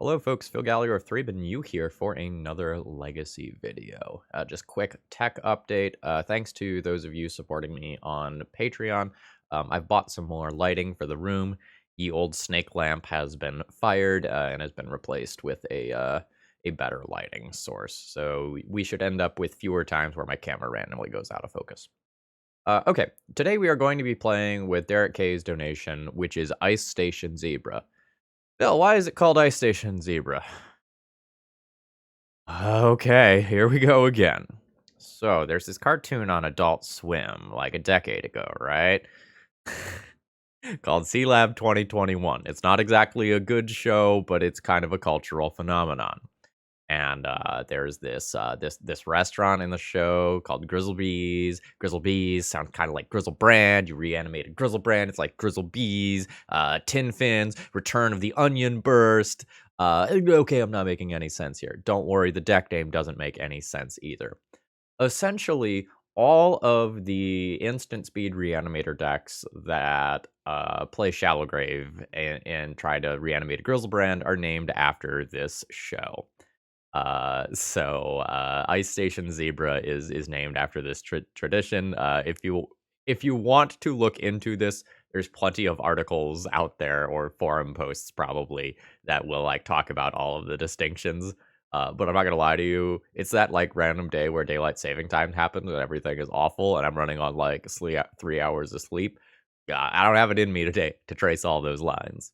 Hello folks, Phil Gallagher of ThrabenU here for another Legacy video. Just quick tech update. Thanks to those of you supporting me on Patreon. I've bought some more lighting for the room. The old snake lamp has been fired and has been replaced with a better lighting source. So we should end up with fewer times where my camera randomly goes out of focus. Okay, today we are going to be playing with Derek K's donation, which is Ice Station Zebra. Bill, why is it called Ice Station Zebra? Okay, here we go again. So, there's this cartoon on Adult Swim, like a decade ago, right? Called C Lab 2021. It's not exactly a good show, but it's kind of a cultural phenomenon. And there's this restaurant in the show called Grizzlebees. Grizzlebees sound kind of like Grizzle Brand. You reanimated Grizzle Brand. It's like Grizzlebees, Tin Fins, Return of the Onion Burst. Okay, I'm not making any sense here. Don't worry, the deck name doesn't make any sense either. Essentially, all of the instant speed reanimator decks that play Shallow Grave and try to reanimate a Grizzlebrand are named after this show. Ice Station Zebra is named after this tradition. If you want to look into this, there's plenty of articles out there or forum posts probably that will like talk about all of the distinctions. But I'm not gonna lie to you, it's that like random day where daylight saving time happens and everything is awful, and I'm running on like 3 hours of sleep. Yeah, I don't have it in me today to trace all those lines.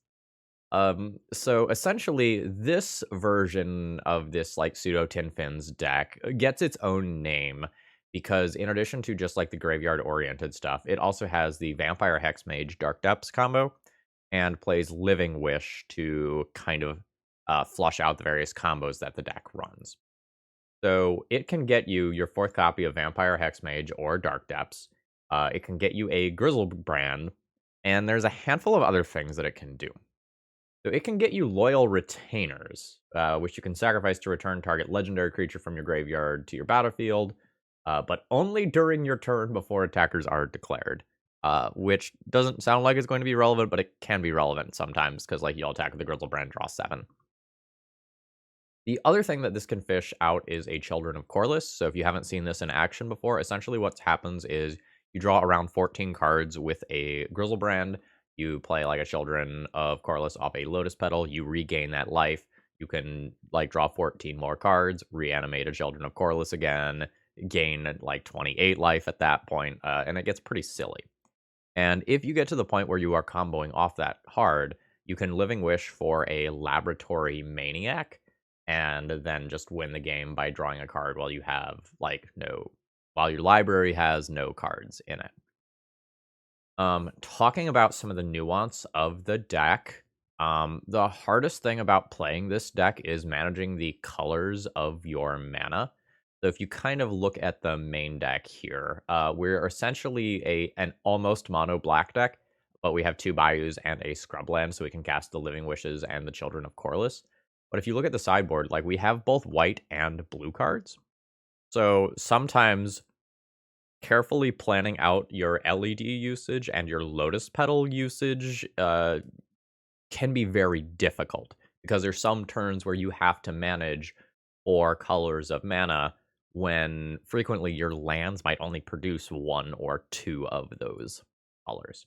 So essentially, this version of this like pseudo Tin Fins deck gets its own name because in addition to just like the graveyard oriented stuff, it also has the Vampire Hexmage Dark Depths combo and plays Living Wish to kind of flush out the various combos that the deck runs. So it can get you your fourth copy of Vampire Hexmage or Dark Depths. It can get you a Grizzle brand, and there's a handful of other things that it can do. So it can get you Loyal Retainers, which you can sacrifice to return target legendary creature from your graveyard to your battlefield, but only during your turn before attackers are declared. Which doesn't sound like it's going to be relevant, but it can be relevant sometimes, because like you'll attack with the Grizzlebrand, draw 7. The other thing that this can fish out is a Children of Corliss. So if you haven't seen this in action before, essentially what happens is you draw around 14 cards with a Grizzlebrand. You play like a Children of Corliss off a Lotus Petal. You regain that life. You can like draw 14 more cards, reanimate a Children of Corliss again, gain like 28 life at that point, and it gets pretty silly. And if you get to the point where you are comboing off that hard, you can Living Wish for a Laboratory Maniac, and then just win the game by drawing a card while you have while your library has no cards in it. Talking about some of the nuance of the deck, the hardest thing about playing this deck is managing the colors of your mana. So if you kind of look at the main deck here, we're essentially an almost mono black deck, but we have 2 Bayous and a Scrubland, so we can cast the Living Wishes and the Children of Corliss. But if you look at the sideboard, like we have both white and blue cards. So sometimes carefully planning out your LED usage and your Lotus Petal usage can be very difficult because there's some turns where you have to manage 4 colors of mana when frequently your lands might only produce 1 or 2 of those colors.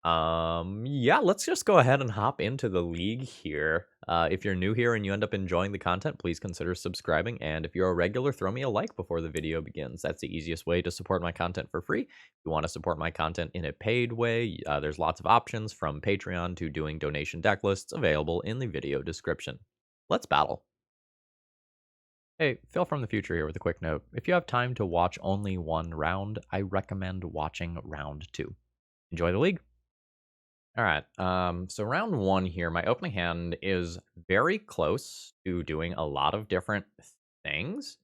Yeah, let's just go ahead and hop into the league here. If you're new here and you end up enjoying the content, please consider subscribing. And if you're a regular, throw me a like before the video begins. That's the easiest way to support my content for free. If you want to support my content in a paid way, there's lots of options from Patreon to doing donation deck lists available in the video description. Let's battle. Hey, Phil from the future here with a quick note. If you have time to watch only one round, I recommend watching round 2. Enjoy the league. All right, so round 1 here, my opening hand is very close to doing a lot of different things.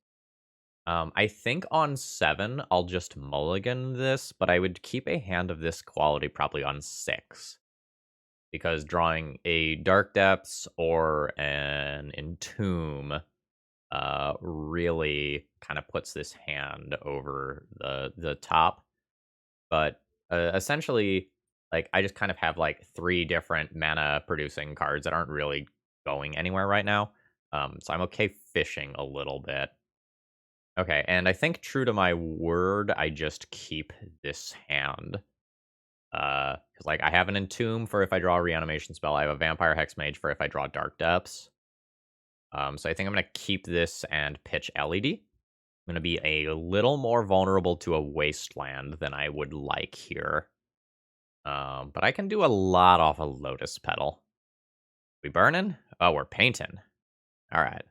I think on 7, I'll just mulligan this, but I would keep a hand of this quality probably on 6. Because drawing a Dark Depths or an Entomb really kind of puts this hand over the top. But essentially, like I just kind of have like 3 different mana producing cards that aren't really going anywhere right now. So I'm okay fishing a little bit. Okay, and I think true to my word, I just keep this hand. Because like I have an Entomb for if I draw a reanimation spell. I have a Vampire Hexmage for if I draw Dark Depths. So I think I'm gonna keep this and pitch LED. I'm gonna be a little more vulnerable to a wasteland than I would like here. But I can do a lot off a Lotus Petal. We burning? Oh, we're painting. All right.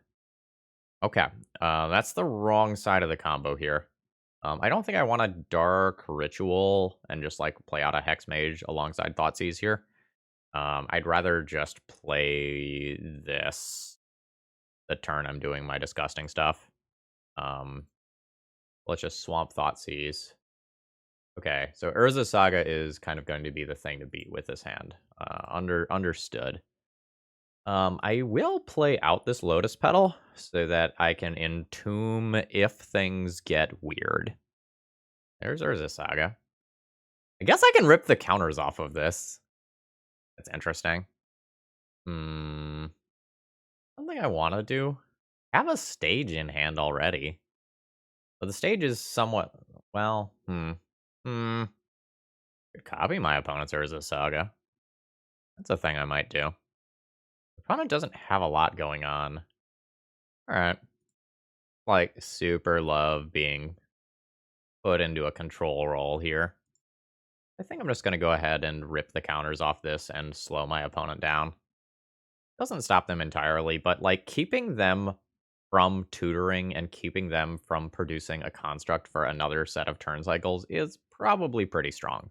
Okay. That's the wrong side of the combo here. I don't think I want a Dark Ritual and just like play out a Hex Mage alongside Thoughtseize here. I'd rather just play this the turn I'm doing my disgusting stuff. Um, let's just swamp Thoughtseize. Okay, so Urza Saga is kind of going to be the thing to beat with this hand. Understood. I will play out this Lotus Petal so that I can entomb if things get weird. There's Urza Saga. I guess I can rip the counters off of this. That's interesting. Something I want to do. I have a stage in hand already. But the stage is somewhat, well, could copy my opponent's Urza Saga. That's a thing I might do. The opponent doesn't have a lot going on. Alright. Like, super love being put into a control role here. I think I'm just going to go ahead and rip the counters off this and slow my opponent down. Doesn't stop them entirely, but, like, keeping them from tutoring and keeping them from producing a construct for another set of turn cycles is probably pretty strong.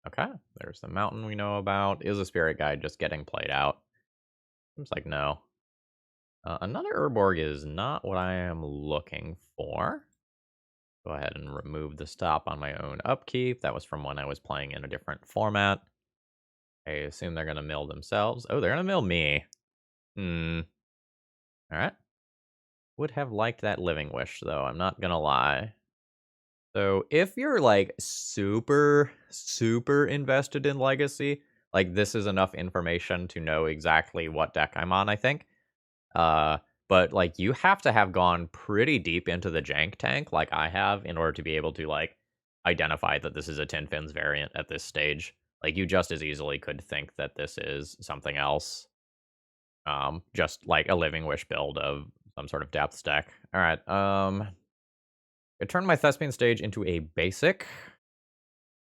Okay, there's the mountain we know about. Is a spirit guide just getting played out? Seems like no. Another Urborg is not what I am looking for. Go ahead and remove the stop on my own upkeep. That was from when I was playing in a different format. I assume they're going to mill themselves. Oh, they're going to mill me. Alright. Would have liked that Living Wish, though. I'm not going to lie. So if you're, like, super, super invested in Legacy, like, this is enough information to know exactly what deck I'm on, I think. But, like, you have to have gone pretty deep into the jank tank, like I have, in order to be able to, like, identify that this is a Tin Fins variant at this stage. Like, you just as easily could think that this is something else. Just, like, a Living Wish build of some sort of depth deck. Alright, I turned my Thespian stage into a basic.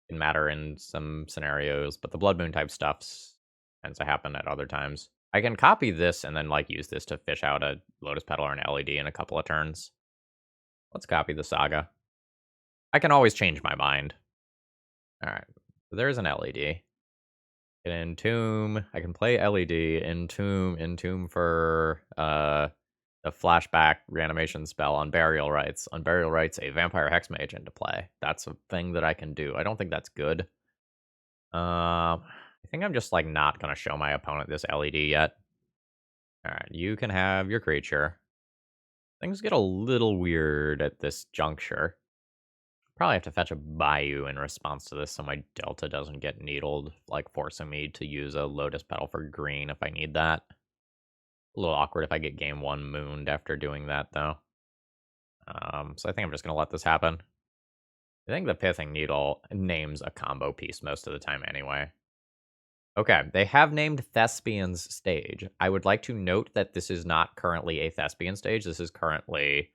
Can matter in some scenarios, but the Blood Moon type stuffs tends to happen at other times. I can copy this and then like use this to fish out a Lotus Petal or an LED in a couple of turns. Let's copy the Saga. I can always change my mind. Alright, so there's an LED. Can entomb. I can play LED, entomb for the flashback reanimation spell on Burial Rites. On Burial Rites, a Vampire Hexmage into play. That's a thing that I can do. I don't think that's good. I think I'm just like not gonna show my opponent this LED yet. Alright, you can have your creature. Things get a little weird at this juncture. Probably have to fetch a Bayou in response to this so my Delta doesn't get needled, like forcing me to use a Lotus Petal for green if I need that. A little awkward if I get game 1 mooned after doing that, though. So I think I'm just going to let this happen. I think the Pithing Needle names a combo piece most of the time anyway. Okay, they have named Thespian's stage. I would like to note that this is not currently a Thespian stage. This is currently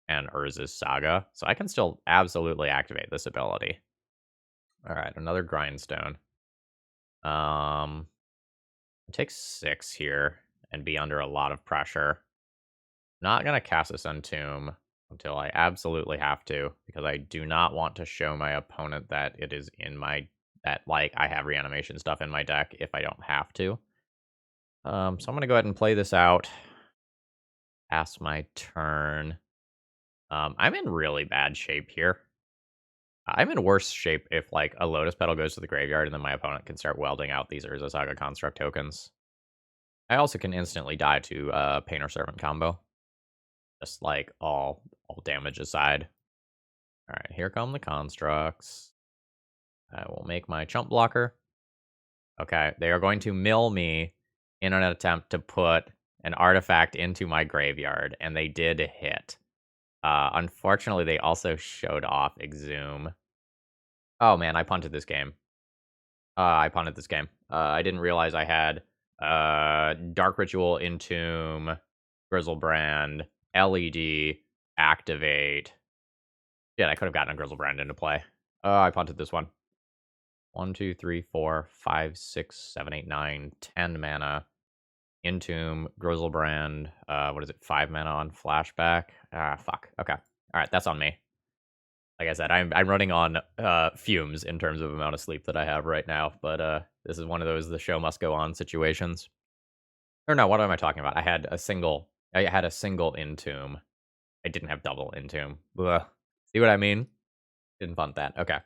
an Urza's Saga. So I can still absolutely activate this ability. All right, another Grindstone. Take 6 here and be under a lot of pressure. Not going to cast this Entomb until I absolutely have to, because I do not want to show my opponent that it is in my, that, like, I have reanimation stuff in my deck if I don't have to. So I'm going to go ahead and play this out. Pass my turn. I'm in really bad shape here. I'm in worse shape if, like, a Lotus Petal goes to the graveyard and then my opponent can start welding out these Urza Saga Construct tokens. I also can instantly die to Painter Servant combo. Just, like, all damage aside. Alright, here come the constructs. I will make my chump blocker. Okay, they are going to mill me in an attempt to put an artifact into my graveyard, and they did hit. Unfortunately, they also showed off Exhume. Oh man, I punted this game. I didn't realize I had Dark Ritual, Entomb, Grizzlebrand, LED, Activate. Shit, I could have gotten a Grizzlebrand into play. I punted this one. 1, 2, 3, 4, 5, 6, 7, 8, 9, 10 mana. Entomb, Grizzlebrand. What is it? 5 mana on flashback. Ah, fuck. Okay. All right, that's on me. Like I said, I'm running on fumes in terms of amount of sleep that I have right now. But this is one of those the show must go on situations. Or no, what am I talking about? I had a single Entomb. I didn't have double Entomb. Ugh. See what I mean? Didn't fund that. Okay.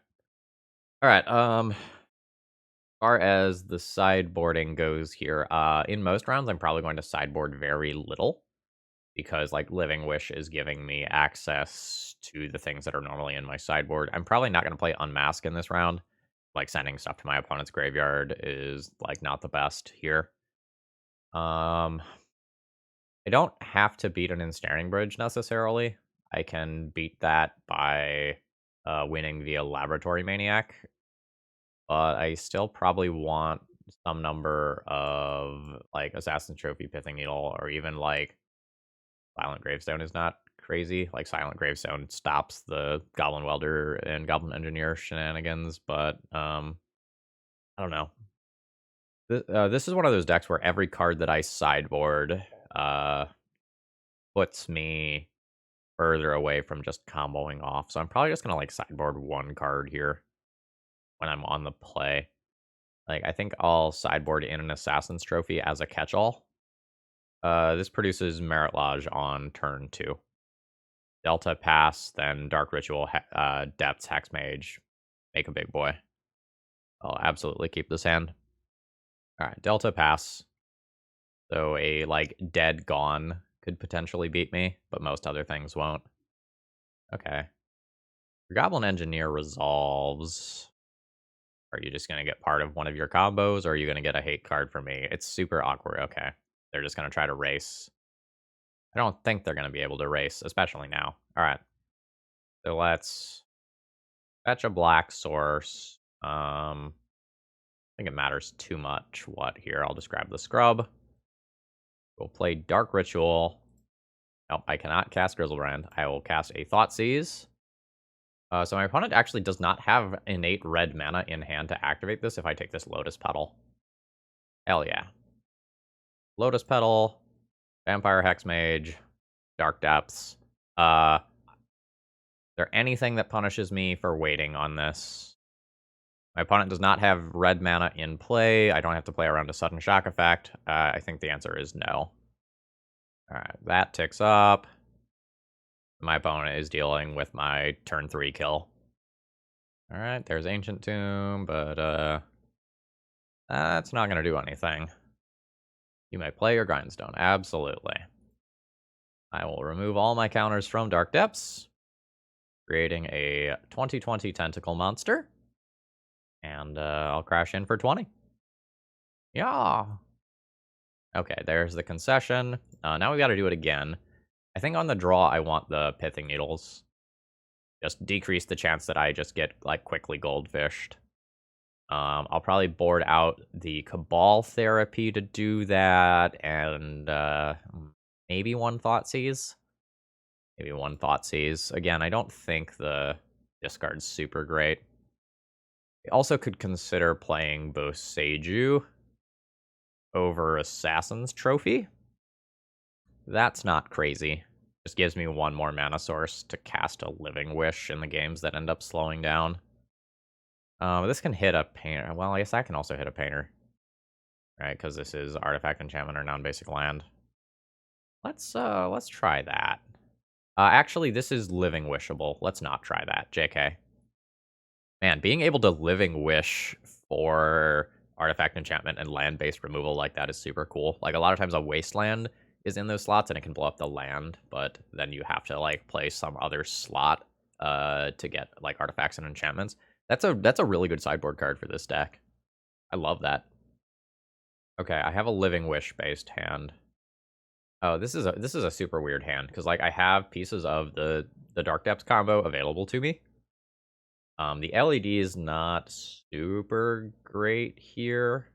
All right. As far as the sideboarding goes here, in most rounds, I'm probably going to sideboard very little because, like, Living Wish is giving me access to the things that are normally in my sideboard. I'm probably not going to play Unmask in this round. Like, sending stuff to my opponent's graveyard is, like, not the best here. I don't have to beat an Ensnaring Bridge necessarily. I can beat that by winning via Laboratory Maniac, but I still probably want some number of, like, Assassin's Trophy, Pithing Needle, or even, like, Silent Gravestone is not crazy. Like, Silent Gravestone stops the Goblin Welder and Goblin Engineer shenanigans, but, I don't know. This is one of those decks where every card that I sideboard, puts me further away from just comboing off, so I'm probably just gonna, like, sideboard one card here when I'm on the play. Like, I think I'll sideboard in an Assassin's Trophy as a catch-all. This produces Merit Lodge on turn 2. Delta Pass, then Dark Ritual, Depths, Hexmage. Make a big boy. I'll absolutely keep this hand. Alright, Delta Pass. So a, like, Dead Gone could potentially beat me, but most other things won't. Okay. Your Goblin Engineer resolves. Are you just going to get part of one of your combos, or are you going to get a hate card for me? It's super awkward. Okay. They're just going to try to race. I don't think they're going to be able to race, especially now. All right. So let's fetch a black source. I think it matters too much what here. I'll just grab the scrub. We'll play Dark Ritual. Nope, I cannot cast Grizzlebrand. I will cast a Thoughtseize. So my opponent actually does not have innate red mana in hand to activate this if I take this Lotus Petal. Hell yeah. Lotus Petal, Vampire Hexmage, Dark Depths. Is there anything that punishes me for waiting on this? My opponent does not have red mana in play. I don't have to play around a sudden shock effect. I think the answer is no. Alright, that ticks up. My opponent is dealing with my turn 3 kill. Alright, there's Ancient Tomb, but that's not going to do anything. You may play your Grindstone, absolutely. I will remove all my counters from Dark Depths, creating a 2020 Tentacle monster. And I'll crash in for 20. Yeah. Okay, there's the concession. Now we got to do it again. I think on the draw, I want the Pithing Needles. Just decrease the chance that I just get, like, quickly goldfished. I'll probably board out the Cabal Therapy to do that, and maybe one Thoughtseize. Maybe one Thoughtseize. Again, I don't think the discard's super great. I also could consider playing Boseiju over Assassin's Trophy. That's not crazy. Just gives me one more mana source to cast a Living Wish in the games that end up slowing down. This can hit a painter. Well, I guess that can also hit a painter. Right, because this is artifact, enchantment, or non-basic land. Let's try that. Actually, this is Living Wishable. Let's not try that. JK. Man, being able to Living Wish for artifact, enchantment, and land-based removal like that is super cool. Like, a lot of times a wasteland is in those slots and it can blow up the land, but then you have to, like, play some other slot to get, like, artifacts and enchantments. That's a really good sideboard card for this deck. I love that. Okay, I have a Living Wish based hand. Oh, this is a super weird hand because like I have pieces of the Dark Depths combo available to me. The LED is not super great here.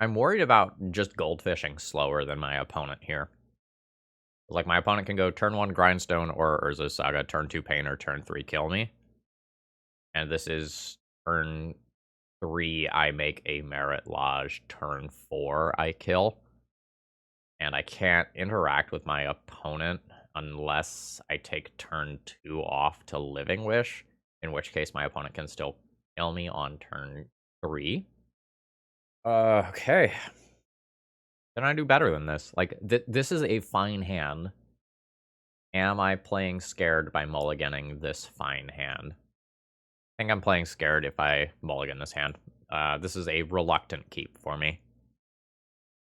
I'm worried about just goldfishing slower than my opponent here. Like my opponent can go turn 1 Grindstone or Urza Saga, turn 2 Painter, turn 3 kill me. And this is turn 3 I make a Merit Lodge, turn 4 I kill. And I can't interact with my opponent unless I take turn 2 off to Living Wish, in which case my opponent can still kill me on turn 3. Okay. Can I do better than this? Like, this is a fine hand. Am I playing scared by mulliganing this fine hand? I think I'm playing scared if I mulligan this hand. This is a reluctant keep for me.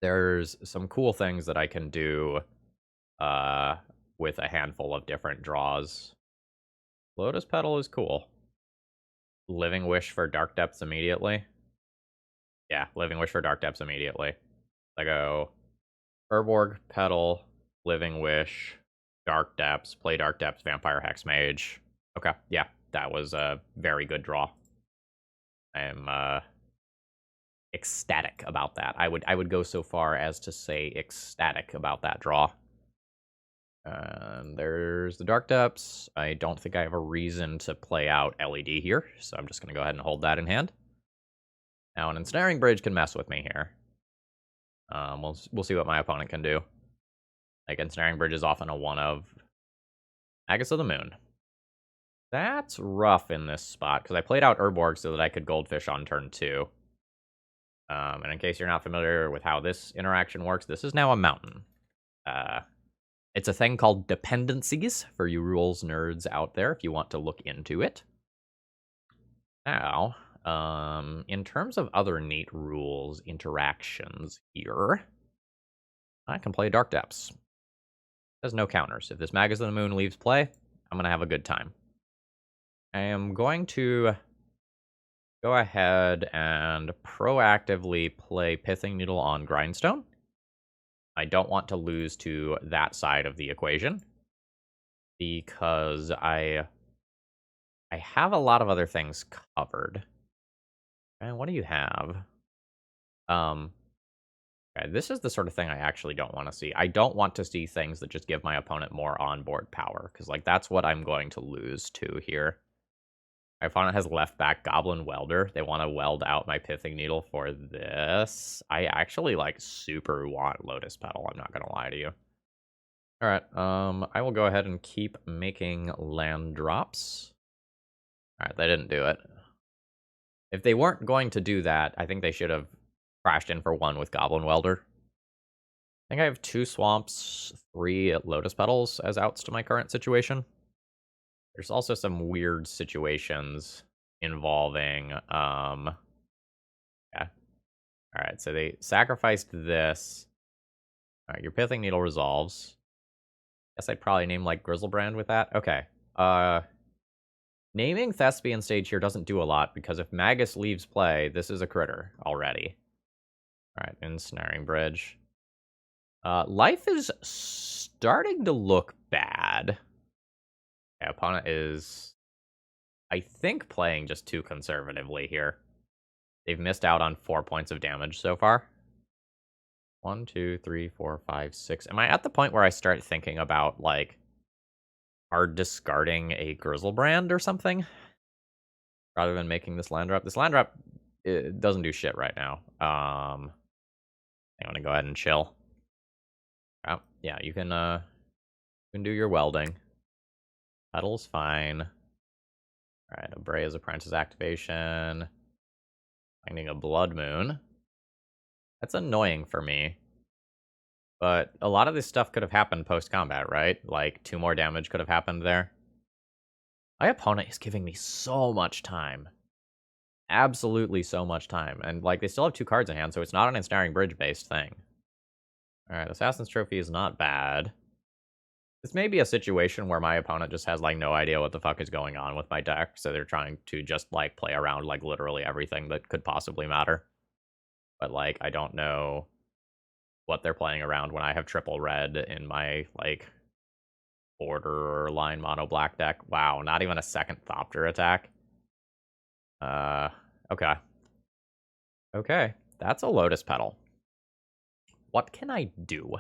There's some cool things that I can do with a handful of different draws. Lotus Petal is cool. Living Wish for Dark Depths immediately. Yeah, Living Wish for Dark Depths immediately. I go Urborg, Petal, Living Wish, Dark Depths, play Dark Depths, Vampire Hexmage. Okay, yeah, that was a very good draw. I'm ecstatic about that. I would go so far as to say ecstatic about that draw. And there's the Dark Depths. I don't think I have a reason to play out LED here, so I'm just going to go ahead and hold that in hand. Now, an Ensnaring Bridge can mess with me here. We'll see what my opponent can do. Like, Ensnaring Bridge is often a one of Magus of the Moon. That's rough in this spot, because I played out Urborg so that I could Goldfish on turn 2. And in case you're not familiar with how this interaction works, this is now a mountain. It's a thing called dependencies for you rules nerds out there if you want to look into it. Now, in terms of other neat rules interactions here, I can play Dark Depths. There's no counters. If this Magus of the Moon leaves play, I'm going to have a good time. I am going to go ahead and proactively play Pithing Needle on Grindstone. I don't want to lose to that side of the equation because I have a lot of other things covered. And what do you have? Okay, this is the sort of thing I actually don't want to see. I don't want to see things that just give my opponent more onboard power, because like that's what I'm going to lose to here. My opponent has left back Goblin Welder. They want to weld out my Pithing Needle for this. I actually like super want Lotus Petal, I'm not gonna lie to you. Alright, I will go ahead and keep making land drops. Alright, they didn't do it. If they weren't going to do that, I think they should have crashed in for 1 with Goblin Welder. I think I have 2 Swamps, 3 Lotus Petals as outs to my current situation. There's also some weird situations involving, yeah. Alright, so they sacrificed this. Alright, your Pithing Needle resolves. Guess I'd probably name, like, Grizzlebrand with that. Okay. Naming Thespian stage here doesn't do a lot, because if Magus leaves play, this is a critter already. Alright, Ensnaring Bridge. Life is starting to look bad. Yeah, opponent is, I think, playing just too conservatively here. They've missed out on 4 points of damage so far. 1, 2, 3, 4, 5, 6. Am I at the point where I start thinking about, like, hard discarding a Grizzlebrand or something? Rather than making this land drop? This land drop, it doesn't do shit right now. I'm gonna go ahead and chill. Oh, yeah, you can do your welding. Petal's fine. Alright, Abrea's Apprentice activation. Finding a Blood Moon. That's annoying for me. But a lot of this stuff could have happened post-combat, right? Like, 2 more damage could have happened there. My opponent is giving me so much time. Absolutely so much time. And, like, they still have 2 cards in hand, so it's not an Ensnaring Bridge-based thing. Alright, Assassin's Trophy is not bad. This may be a situation where my opponent just has, like, no idea what the fuck is going on with my deck, so they're trying to just, like, play around, like, literally everything that could possibly matter. But, like, I don't know what they're playing around when I have triple red in my, like, border line mono black deck. Wow, not even a second Thopter attack. Okay. Okay, that's a Lotus Petal. What can I do?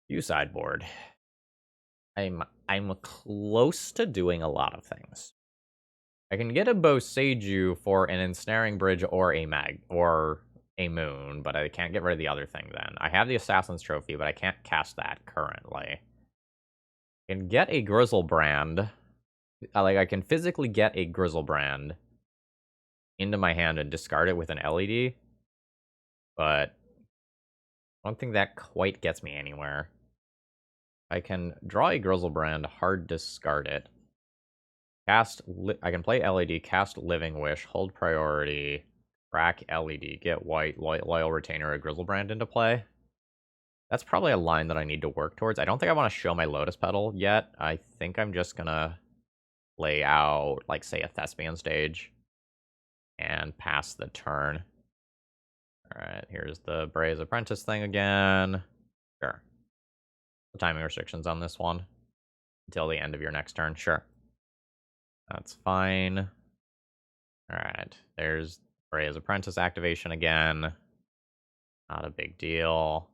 You sideboard. I'm close to doing a lot of things. I can get a Boseiju for an Ensnaring Bridge or a Moon, but I can't get rid of the other thing then. I have the Assassin's Trophy, but I can't cast that currently. I can get a Grizzlebrand. I can physically get a Grizzlebrand into my hand and discard it with an LED, but I don't think that quite gets me anywhere. I can draw a Grizzlebrand, hard discard it. I can play LED, cast Living Wish, hold priority, crack LED, get white, Loyal Retainer, a Grizzlebrand into play. That's probably a line that I need to work towards. I don't think I want to show my Lotus Petal yet. I think I'm just gonna lay out, like, say, a Thespian stage and pass the turn. Alright, here's the Bray's Apprentice thing again. Sure. The timing restrictions on this one. Until the end of your next turn, sure. That's fine. Alright, there's Bray's Apprentice activation again. Not a big deal.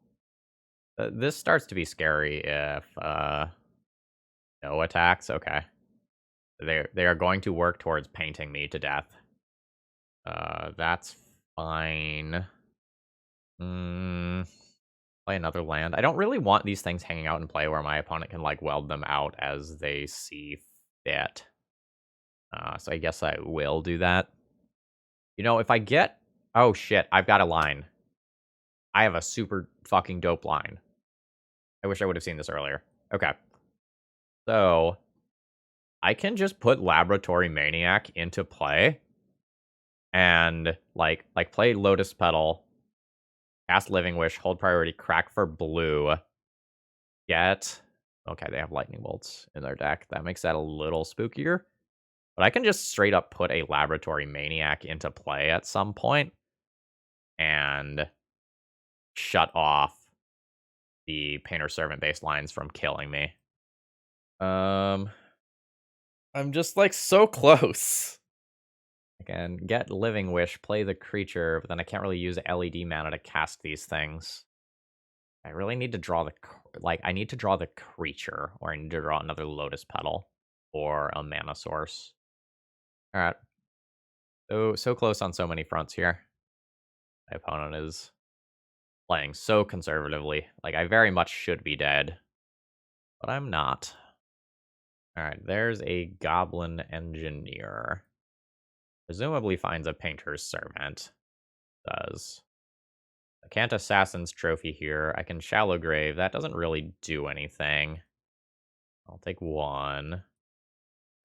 This starts to be scary if no attacks. Okay. They are going to work towards painting me to death. That's fine. Play another land. I don't really want these things hanging out in play where my opponent can, like, weld them out as they see fit. So I guess I will do that. You know, if I get... Oh, shit. I've got a line. I have a super fucking dope line. I wish I would have seen this earlier. Okay. So, I can just put Laboratory Maniac into play. And, like play Lotus Petal. Cast Living Wish. Hold priority. Crack for blue. Get... Okay, they have Lightning Bolts in their deck. That makes that a little spookier. But I can just straight up put a Laboratory Maniac into play at some point and shut off the Painter Servant based lines from killing me. I'm just, like, so close. I can get Living Wish, play the creature, but then I can't really use LED mana to cast these things. I really need to draw I need to draw the creature, or I need to draw another Lotus Petal, or a mana source. Alright. So close on so many fronts here. My opponent is playing so conservatively. Like, I very much should be dead. But I'm not. Alright, there's a Goblin Engineer. Presumably finds a Painter's Servant. Does. I can't Assassin's Trophy here. I can Shallow Grave. That doesn't really do anything. I'll take 1.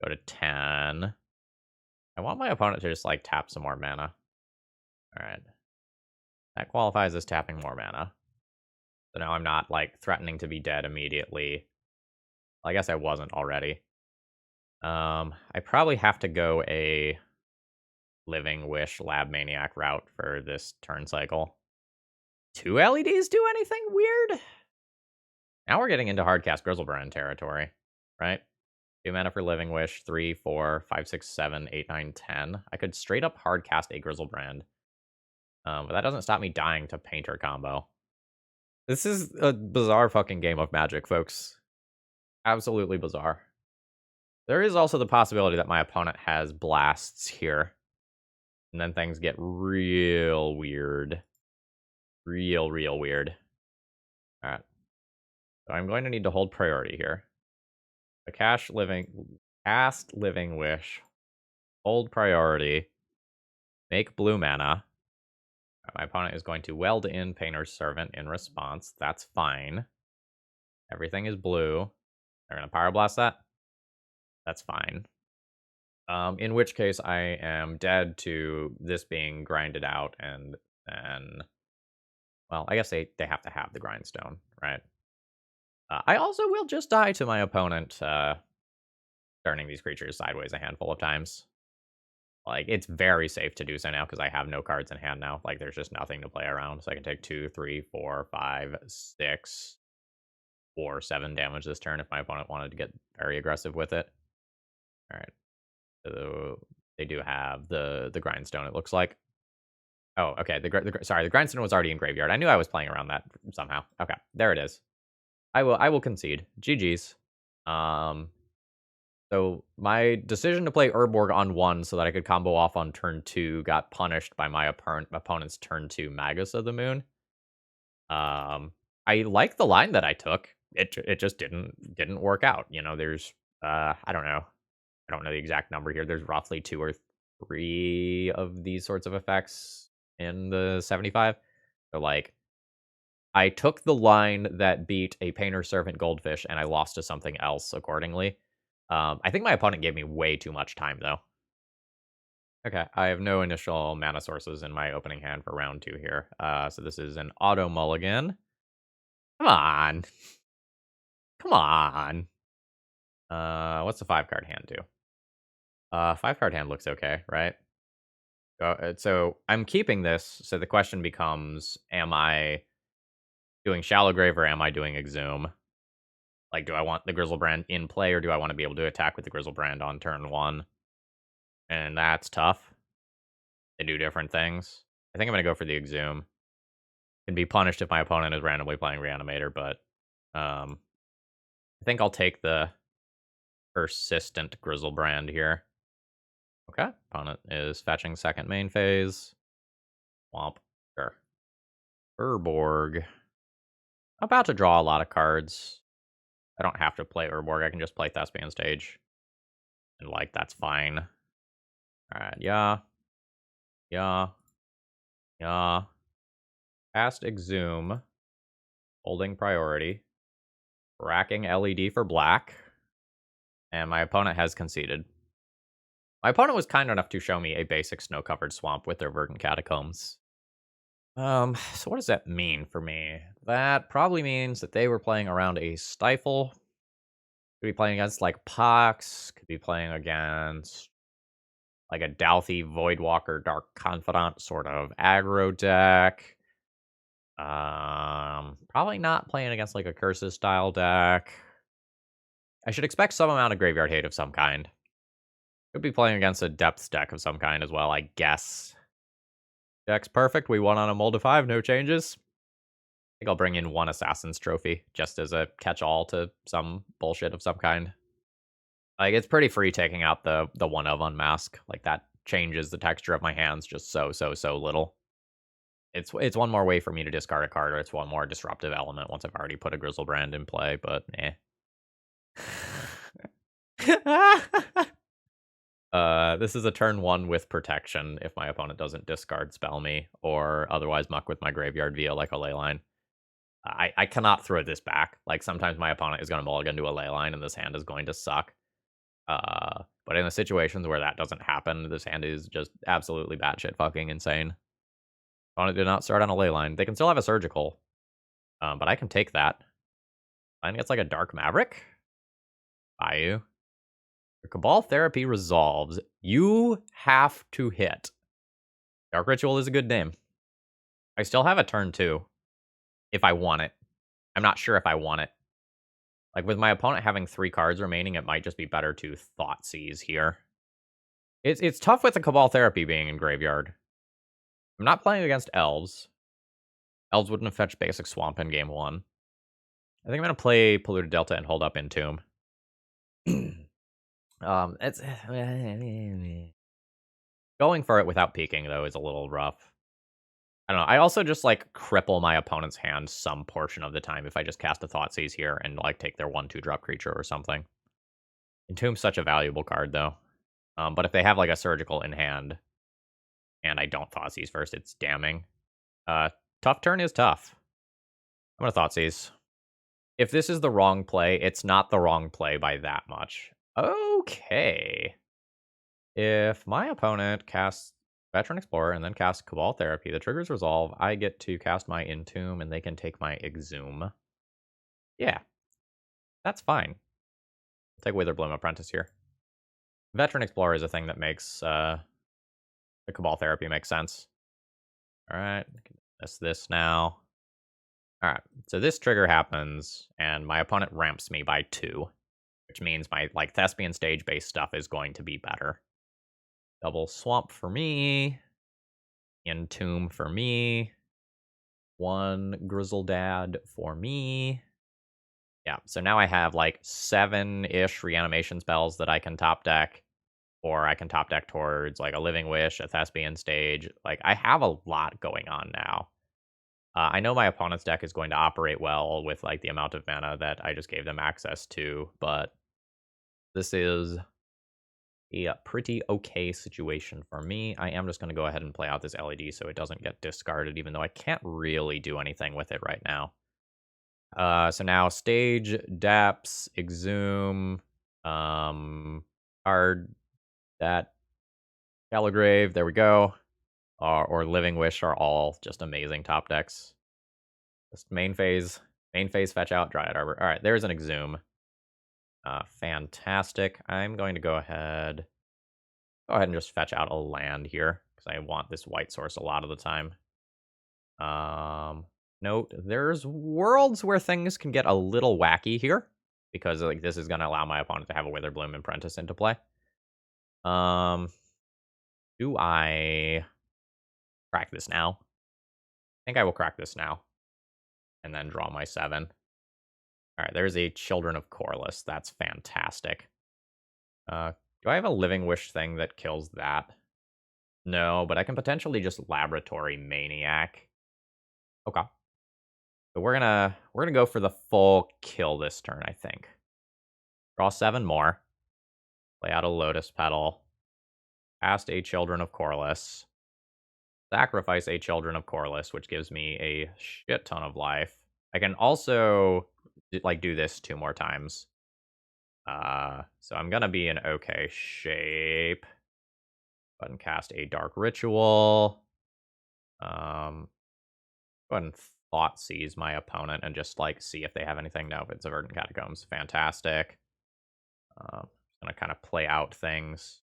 Go to 10. I want my opponent to just, like, tap some more mana. Alright. That qualifies as tapping more mana. So now I'm not, like, threatening to be dead immediately. Well, I guess I wasn't already. I probably have to go a Living Wish Lab Maniac route for this turn cycle. 2 LEDs do anything weird? Now we're getting into hardcast Grizzlebrand territory, right? 2 mana for Living Wish, 3, 4, 5, 6, 7, 8, 9, 10. I could straight up hardcast a Grizzlebrand. But that doesn't stop me dying to Painter combo. This is a bizarre fucking game of Magic, folks. Absolutely bizarre. There is also the possibility that my opponent has blasts here. And then things get real weird. Real weird. Alright. So I'm going to need to hold priority here. So cast Living Wish. Hold priority. Make blue mana. My opponent is going to weld in Painter's Servant in response. That's fine. Everything is blue. They're going to Power Blast that. That's fine. In which case, I am dead to this being grinded out, and then... Well, I guess they have to have the grindstone, right? I also will just die to my opponent turning these creatures sideways a handful of times. Like, it's very safe to do so now because I have no cards in hand now. Like, there's just nothing to play around. So I can take 2, 3, 4, 5, 6, or 7 damage this turn if my opponent wanted to get very aggressive with it. All right. So they do have the grindstone, it looks like. Oh, okay. Sorry, the grindstone was already in graveyard. I knew I was playing around that somehow. Okay, there it is. I will concede. GG's. So my decision to play Urborg on 1 so that I could combo off on turn 2 got punished by my opponent's turn 2 Magus of the Moon. I like the line that I took. It just didn't work out. You know, there's I don't know. I don't know the exact number here. There's roughly 2 or 3 of these sorts of effects in the 75. So like I took the line that beat a Painter Servant Goldfish and I lost to something else accordingly. I think my opponent gave me way too much time though. Okay, I have no initial mana sources in my opening hand for round 2 here. So this is an auto mulligan. Come on. Come on. What's the 5-card hand do? 5-card hand looks okay, right? So I'm keeping this. So the question becomes, am I doing Shallow Grave or am I doing Exhume? Like, do I want the Grizzlebrand in play or do I want to be able to attack with the Grizzlebrand on turn 1? And that's tough. They do different things. I think I'm going to go for the Exhume. Can be punished if my opponent is randomly playing Reanimator, but I think I'll take the Persistent Grizzlebrand here. Okay, opponent is fetching second main phase. Womp. Sure. Urborg. About to draw a lot of cards. I don't have to play Urborg. I can just play Thespian Stage. And, like, that's fine. Alright, yeah. Yeah. Yeah. Cast Exhume. Holding priority. Racking LED for black. And my opponent has conceded. My opponent was kind enough to show me a basic snow-covered swamp with their verdant catacombs. So what does that mean for me? That probably means that they were playing around a Stifle. Could be playing against, like, Pox. Could be playing against, like, a Douthie Voidwalker Dark Confidant sort of aggro deck. Probably not playing against, like, a Curses style deck. I should expect some amount of graveyard hate of some kind. Could be playing against a Depths deck of some kind as well, I guess. Deck's perfect. We won on a mold of 5, no changes. I think I'll bring in 1 Assassin's Trophy, just as a catch-all to some bullshit of some kind. Like, it's pretty free taking out the 1 of Unmask. Like, that changes the texture of my hands just so little. It's one more way for me to discard a card, or it's one more disruptive element once I've already put a Grizzlebrand in play, but eh. This is a turn 1 with protection if my opponent doesn't discard spell me, or otherwise muck with my graveyard via, like, a Leyline. I cannot throw this back. Like, sometimes my opponent is going to mulligan to a Leyline, and this hand is going to suck. But in the situations where that doesn't happen, this hand is just absolutely batshit fucking insane. Opponent did not start on a Leyline. They can still have a Surgical, but I can take that. Mine gets, like, a Dark Maverick? Bayou. Your Cabal Therapy resolves. You have to hit. Dark Ritual is a good name. I still have a turn 2. If I want it. I'm not sure if I want it. Like, with my opponent having 3 cards remaining, it might just be better to Thoughtseize here. It's tough with the Cabal Therapy being in graveyard. I'm not playing against Elves. Elves wouldn't have fetched basic Swamp in game 1. I think I'm going to play Polluted Delta and hold up Entomb. It's going for it without peeking, though, is a little rough. I don't know. I also just, like, cripple my opponent's hand some portion of the time if I just cast a Thoughtseize here and, like, take their 1/2 drop creature or something. Entomb's such a valuable card, though. But if they have, like, a Surgical in hand, and I don't Thoughtseize first, it's damning. Tough turn is tough. I'm gonna Thoughtseize. If this is the wrong play, it's not the wrong play by that much. Okay. If my opponent casts Veteran Explorer and then casts Cabal Therapy, the triggers resolve, I get to cast my Entomb, and they can take my Exhume. Yeah. That's fine. I'll take Witherbloom Apprentice here. Veteran Explorer is a thing that makes The Cabal Therapy makes sense. Alright, this now. Alright, so this trigger happens, and my opponent ramps me by 2, which means my, like, Thespian stage-based stuff is going to be better. Double Swamp for me. Entomb for me. 1 Grizzledad for me. Yeah, so now I have, like, 7-ish reanimation spells that I can top deck, or I can top deck towards, like, a Living Wish, a Thespian stage. Like, I have a lot going on now. I know my opponent's deck is going to operate well with, like, the amount of mana that I just gave them access to, but this is a pretty okay situation for me. I am just going to go ahead and play out this LED so it doesn't get discarded, even though I can't really do anything with it right now. So now stage, Daps, Exhume, card that Caligrave, there we go. Or Living Wish are all just amazing top decks. Just main phase, fetch out, Dryad Arbor. All right, there's an Exhume. Fantastic. I'm going to go ahead and just fetch out a land here, because I want this white source a lot of the time. Note, there's worlds where things can get a little wacky here, because like this is going to allow my opponent to have a Witherbloom Apprentice into play. Do I crack this now? I think I will crack this now, and then draw my 7. All right, there's a Children of Corliss. That's fantastic. Do I have a Living Wish thing that kills that? No, but I can potentially just Laboratory Maniac. Okay. So we're gonna go for the full kill this turn, I think. Draw 7 more. Play out a Lotus Petal. Cast a Children of Corliss. Sacrifice a Children of Corliss, which gives me a shit ton of life. I can also like do this 2 more times. So I'm gonna be in okay shape. Go ahead and cast a Dark Ritual. Go ahead and Thought Seize my opponent and just like see if they have anything. No, it's a Verdant Catacombs. Fantastic. Gonna kind of play out things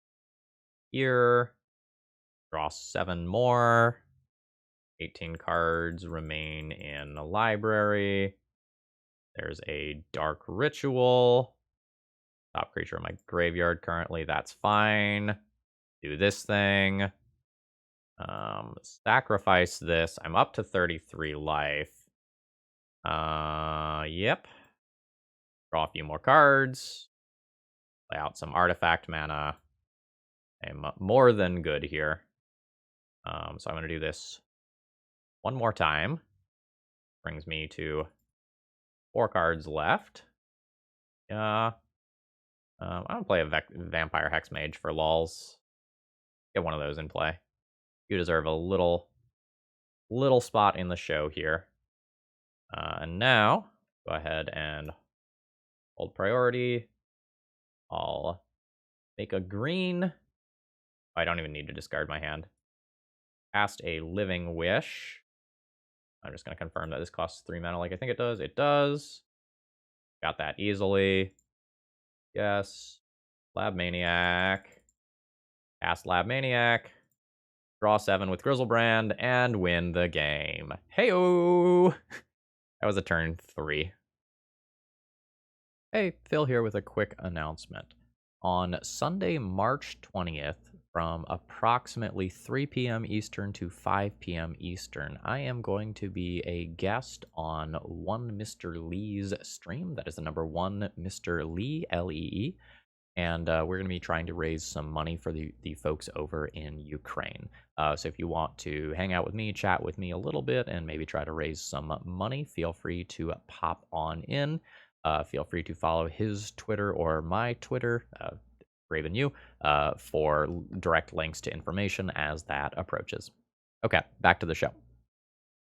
here. Draw 7 more. 18 cards remain in the library. There's a Dark Ritual. Top creature in my graveyard currently. That's fine. Do this thing. Sacrifice this. I'm up to 33 life. Yep. Draw a few more cards. Play out some artifact mana. I'm more than good here. So I'm going to do this 1 more time. Brings me to 4 cards left. I'm going to play a Vampire Hexmage for lulz. Get one of those in play. You deserve a little spot in the show here. And now, go ahead and hold priority. I'll make a green. I don't even need to discard my hand. Cast a Living Wish. I'm just going to confirm that this costs 3 mana like I think it does. It does. Got that easily. Yes. Lab Maniac. Cast Lab Maniac. Draw 7 with Grizzlebrand and win the game. Hey-oh! That was a turn 3. Hey, Phil here with a quick announcement. On Sunday, March 20th, from approximately 3 p.m. Eastern to 5 p.m. Eastern, I am going to be a guest on one Mr. Lee's stream. That is the number 1 Mr. Lee, L-E-E. And we're going to be trying to raise some money for the folks over in Ukraine. So if you want to hang out with me, chat with me a little bit, and maybe try to raise some money, feel free to pop on in. Feel free to follow his Twitter or my Twitter, ThrabenU, for direct links to information as that approaches. Okay, back to the show.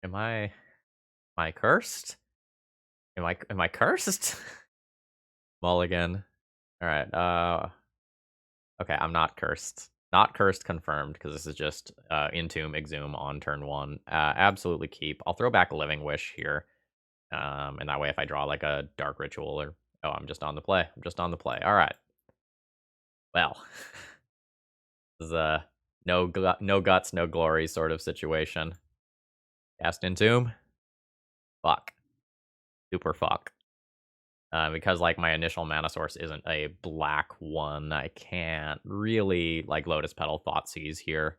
Am I cursed? Am I cursed? Mulligan. All right. Okay, I'm not cursed. Not cursed confirmed, because this is just Entomb, Exhume on turn 1. Absolutely keep. I'll throw back a Living Wish here. And that way if I draw like a Dark Ritual or... Oh, I'm just on the play. I'm just on the play. All right. Well, this is No guts, no glory sort of situation. Cast Entomb. Fuck. Super fuck. Because like my initial mana source isn't a black one, I can't really like Lotus Petal Thoughtseize here.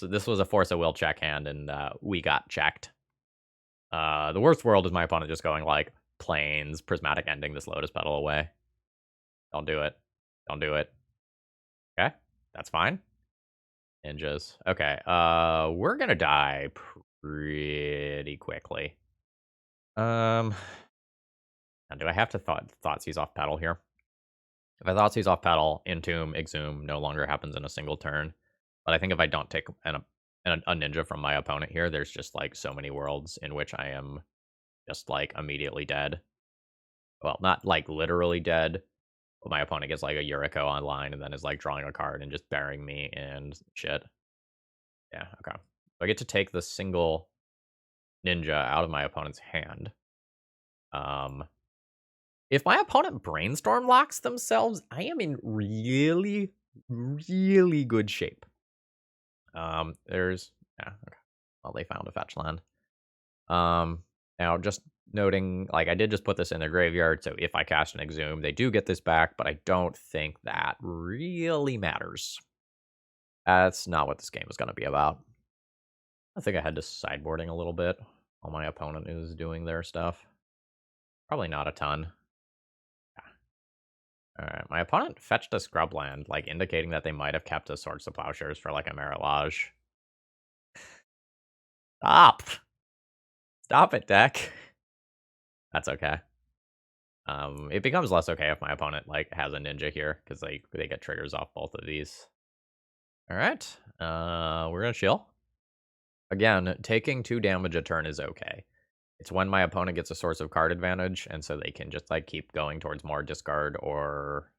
This was a Force of Will check hand, and we got checked. The worst world is my opponent just going like planes, prismatic ending this Lotus Petal away. Don't do it. Don't do it. Okay, that's fine. Ninjas. Okay, we're gonna die pretty quickly. Now do I have to Thoughtseize off Petal here? If I Thoughtseize off Petal, Entomb, Exhume no longer happens in a single turn. But I think if I don't take a ninja from my opponent here, there's just like so many worlds in which I am just like immediately dead. Well, not like literally dead, but my opponent gets like a Yuriko online and then is like drawing a card and just burying me and shit. Yeah, okay. So I get to take the single ninja out of my opponent's hand. If my opponent brainstorm locks themselves, I am in really, really good shape. There's yeah, okay. Well, they found a fetch land. Now just noting, like I did just put this in their graveyard, so if I cast an Exhume, they do get this back, but I don't think that really matters. That's not what this game is going to be about. I think I had to sideboarding a little bit while my opponent is doing their stuff. Probably not a ton. Alright, my opponent fetched a scrubland, like indicating that they might have kept a Swords to Plowshares for like a Merilage. Stop! Stop it, deck. That's okay. It becomes less okay if my opponent like has a ninja here, because they get triggers off both of these. Alright. We're gonna chill. Again, taking 2 damage a turn is okay. It's when my opponent gets a source of card advantage, and so they can just like keep going towards more discard or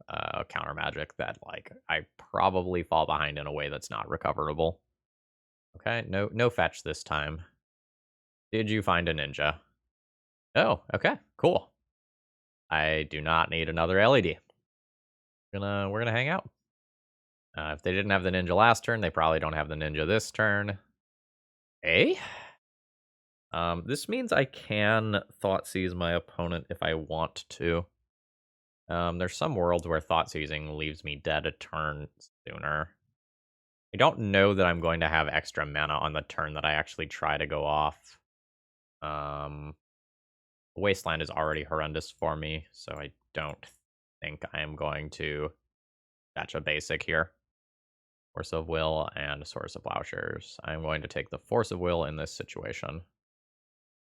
counter magic that like I probably fall behind in a way that's not recoverable. Okay, no fetch this time. Did you find a ninja? Oh, okay, cool. I do not need another LED. We're gonna hang out. If they didn't have the ninja last turn, they probably don't have the ninja this turn. Eh? This means I can Thoughtseize my opponent if I want to. There's some worlds where Thoughtseizing leaves me dead a turn sooner. I don't know that I'm going to have extra mana on the turn that I actually try to go off. Wasteland is already horrendous for me, so I don't think I am going to fetch a basic here. Force of Will and Source of Plowshares. I'm going to take the Force of Will in this situation.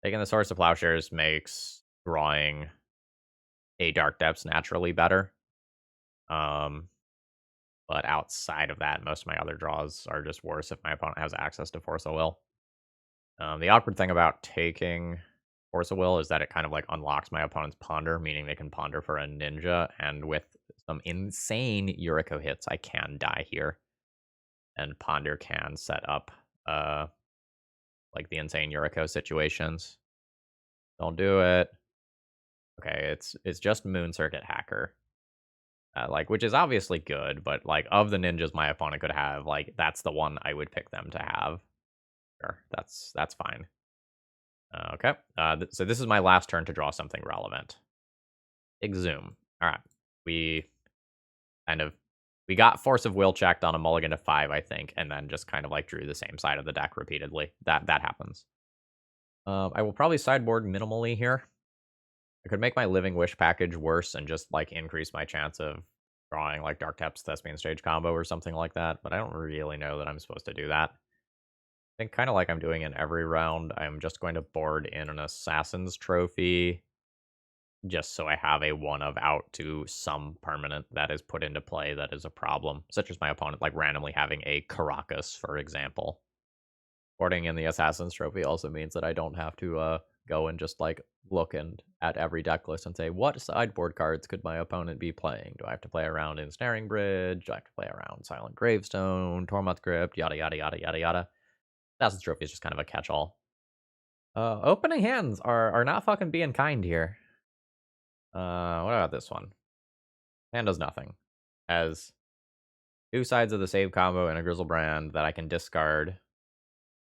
Taking the Source of Plowshares makes drawing a Dark Depths naturally better. But outside of that, most of my other draws are just worse if my opponent has access to Force of Will. The awkward thing about taking Force of Will is that it kind of like unlocks my opponent's Ponder, meaning they can Ponder for a ninja, and with some insane Yuriko hits, I can die here. And Ponder can set up like the insane Yuriko situations. Don't do it. Okay, it's just Moon Circuit Hacker. Like, which is obviously good, but like of the ninjas my opponent could have, like that's the one I would pick them to have. Sure, that's fine. Okay, so this is my last turn to draw something relevant. Exhume. All right, we got Force of Will checked on a mulligan to 5, I think, and then just kind of like drew the same side of the deck repeatedly. That happens. I will probably sideboard minimally here. I could make my Living Wish package worse and just like increase my chance of drawing like Dark Depths Thespian Stage combo or something like that, but I don't really know that I'm supposed to do that. I think kind of like I'm doing in every round, I'm just going to board in an Assassin's Trophy just so I have a one of out to some permanent that is put into play that is a problem, such as my opponent like randomly having a Caracas, for example. Boarding in the Assassin's Trophy also means that I don't have to go and just like look at every deck list and say, what sideboard cards could my opponent be playing? Do I have to play around Ensnaring Bridge? Do I have to play around Silent Gravestone, Tormouth Crypt, yada yada yada yada yada? Assassin's Trophy is just kind of a catch-all. Opening hands are not fucking being kind here. What about this one? Hand does nothing. As 2 sides of the same combo and a Grizzlebrand that I can discard.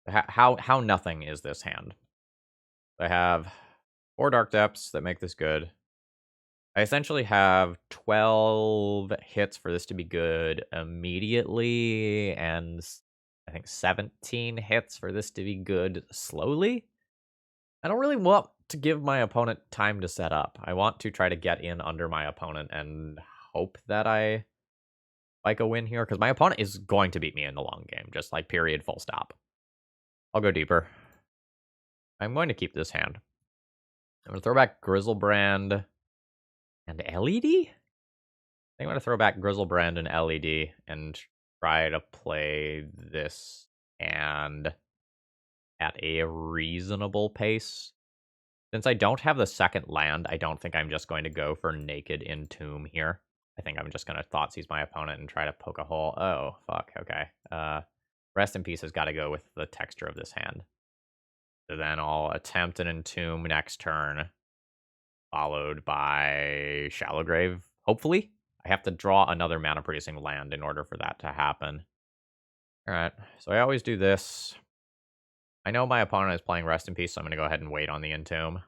How nothing is this hand? I have 4 Dark Depths that make this good. I essentially have 12 hits for this to be good immediately, and I think 17 hits for this to be good slowly. I don't really want to give my opponent time to set up. I want to try to get in under my opponent and hope that I like a win here, because my opponent is going to beat me in the long game, just like period, full stop. I'll go deeper. I'm going to keep this hand. I'm going to throw back Grizzlebrand and LED? I'm going to throw back Grizzlebrand and LED and try to play this hand at a reasonable pace. Since I don't have the second land, I don't think I'm just going to go for Naked Entomb here. I think I'm just going to Thoughtseize my opponent and try to poke a hole. Oh, fuck, okay. Rest in Peace has got to go with the texture of this hand. So then I'll attempt an Entomb next turn, followed by Shallow Grave, hopefully. I have to draw another mana-producing land in order for that to happen. Alright, so I always do this. I know my opponent is playing Rest in Peace, so I'm going to go ahead and wait on the Entomb.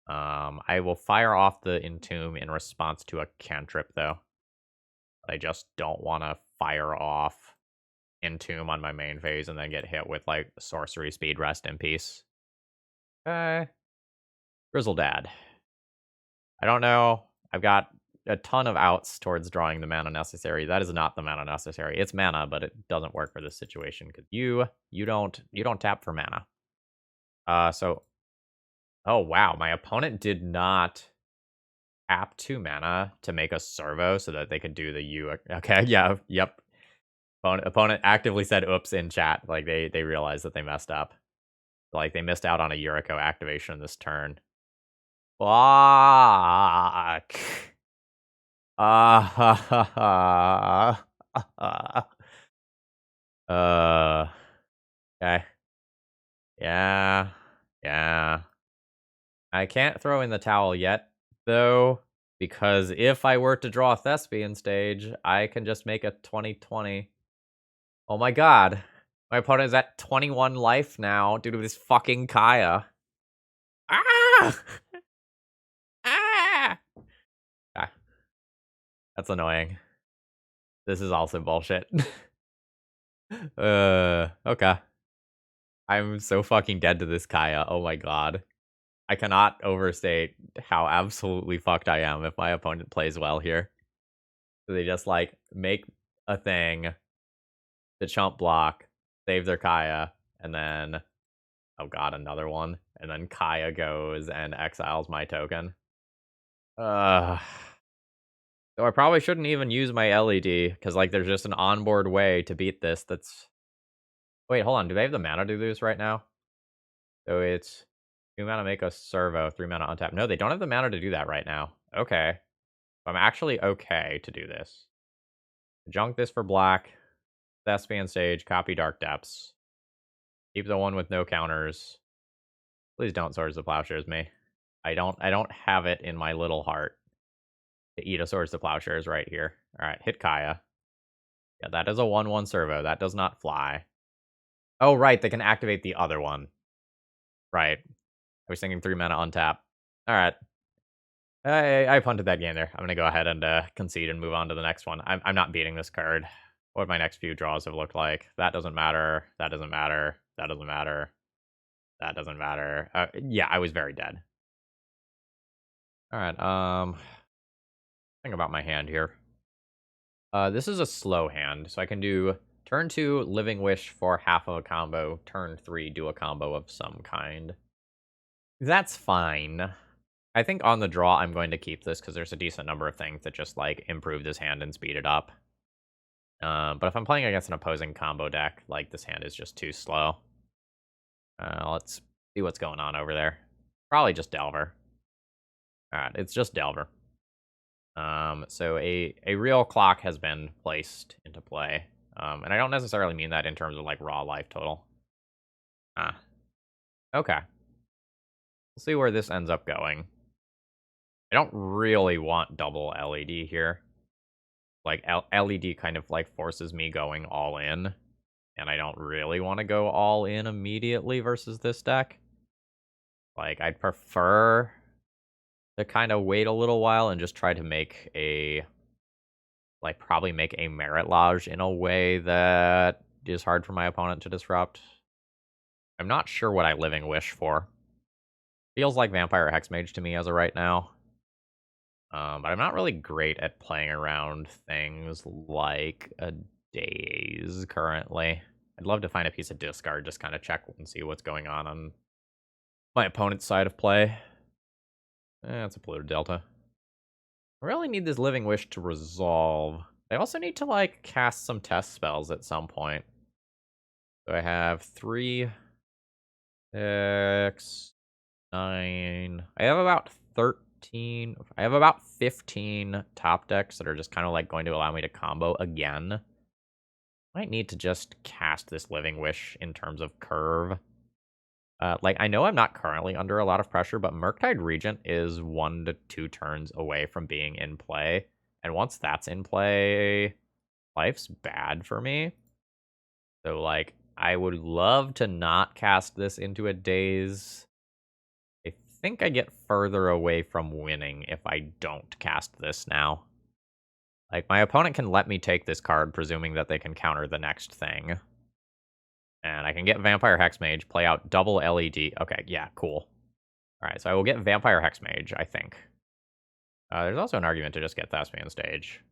I will fire off the Entomb in response to a cantrip, though. I just don't want to fire off Entomb on my main phase and then get hit with, like, sorcery speed Rest in Peace. Okay. Grizzledad. I don't know. I've got a ton of outs towards drawing the mana necessary. That is not the mana necessary. It's mana, but it doesn't work for this situation because you don't tap for mana. Oh wow, my opponent did not tap 2 mana to make a servo so that they could do the U. Okay, yeah, yep. Opponent actively said oops in chat. Like they realized that they messed up. Like they missed out on a Yuriko activation this turn. Fuck. Okay. Yeah. Yeah. I can't throw in the towel yet, though, because if I were to draw a Thespian stage, I can just make a 20/20. Oh my god. My opponent is at 21 life now due to this fucking Kaya. Ah! Ah! Ah. That's annoying. This is also bullshit. Okay. I'm so fucking dead to this Kaya. Oh my god. I cannot overstate how absolutely fucked I am if my opponent plays well here. So they just, like, make a thing to chump block, save their Kaya, and then, oh god, another one. And then Kaya goes and exiles my token. So I probably shouldn't even use my LED, because, like, there's just an onboard way to beat this that's... Wait, hold on, do they have the mana to do this right now? So it's 2 mana make a servo, 3 mana untap. No, they don't have the mana to do that right now. Okay. I'm actually okay to do this. Junk this for black. Thespian Sage, copy Dark Depths. Keep the one with no counters. Please don't Swords to Plowshares me. I don't have it in my little heart to eat a Swords to Plowshares right here. Alright, hit Kaya. Yeah, that is a 1/1 servo. That does not fly. Oh, right, they can activate the other one. Right. I was thinking 3 mana untap. Alright. I punted that game there. I'm gonna go ahead and concede and move on to the next one. I'm not beating this card. What my next few draws have looked like. That doesn't matter. That doesn't matter. That doesn't matter. That doesn't matter. Yeah, I was very dead. Alright, think about my hand here. This is a slow hand, so I can do turn 2, Living Wish for half of a combo. Turn 3, do a combo of some kind. That's fine. I think on the draw, I'm going to keep this because there's a decent number of things that just, like, improve this hand and speed it up. But if I'm playing against an opposing combo deck, like, this hand is just too slow. Let's see what's going on over there. Probably just Delver. Alright, it's just Delver. So a real clock has been placed into play. And I don't necessarily mean that in terms of, like, raw life total. Okay. We'll see where this ends up going. I don't really want double LED here. like, LED kind of, like, forces me going all in, and I don't really wanna go all in immediately versus this deck. Like, I'd prefer to kinda wait a little while and just try to make a like, probably make a Merit Lodge in a way that is hard for my opponent to disrupt. I'm not sure what I Living Wish for. Feels like Vampire Hexmage to me as of right now. But I'm not really great at playing around things like a Daze currently. I'd love to find a piece of discard, just kind of check and see what's going on my opponent's side of play. That's a polluted delta. I really need this Living Wish to resolve. I also need to, like, cast some test spells at some point. So I have 3, 6, 9. I have about 13. I have about 15 top decks that are just kind of like going to allow me to combo again. Might need to just cast this Living Wish in terms of curve. Like, I know I'm not currently under a lot of pressure, but Murktide Regent is 1 to 2 turns away from being in play. And once that's in play, life's bad for me. So, like, I would love to not cast this into a Daze. I think I get further away from winning if I don't cast this now. Like, my opponent can let me take this card, presuming that they can counter the next thing. And I can get Vampire Hexmage, play out double LED. Okay, yeah, cool. Alright, so I will get Vampire Hexmage, I think. There's also an argument to just get Thespian stage.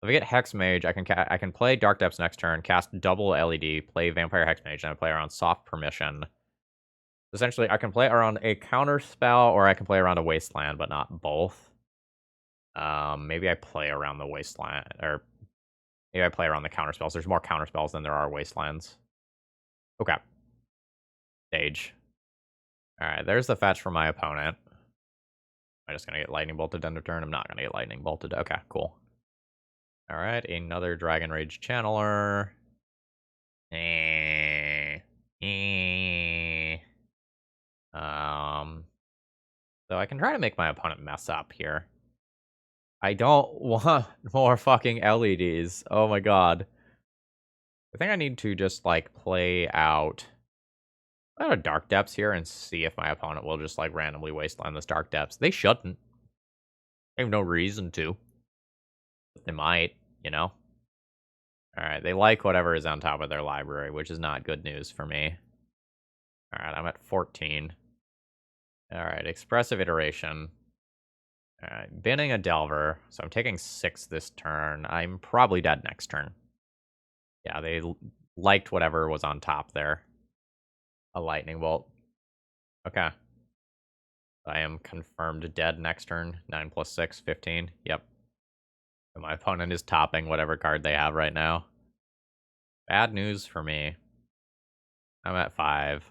If I get Hexmage, I can play Dark Depths next turn, cast double LED, play Vampire Hexmage, and I play around Soft Permission. Essentially, I can play around a counter spell, or I can play around a Wasteland, but not both. Maybe I play around the Wasteland, or maybe I play around the counter spells. There's more counter spells than there are Wastelands. Okay. Stage. Alright, there's the fetch for my opponent. Am I just gonna get Lightning Bolted end of turn? I'm not gonna get Lightning Bolted. Okay, cool. Alright, another Dragon Rage Channeler. So I can try to make my opponent mess up here. I don't want more fucking LEDs. Oh my god. I think I need to just, like, play out Dark Depths here and see if my opponent will just, like, randomly wasteland this Dark Depths. They shouldn't. They have no reason to. They might, you know? Alright, they like whatever is on top of their library, which is not good news for me. Alright, I'm at 14. Alright, Expressive Iteration. Alright, binning a Delver, so I'm taking 6 this turn. I'm probably dead next turn. Yeah, they liked whatever was on top there. A Lightning Bolt. Okay. I am confirmed dead next turn. 9 plus 6, 15. Yep. And my opponent is topping whatever card they have right now. Bad news for me. I'm at 5.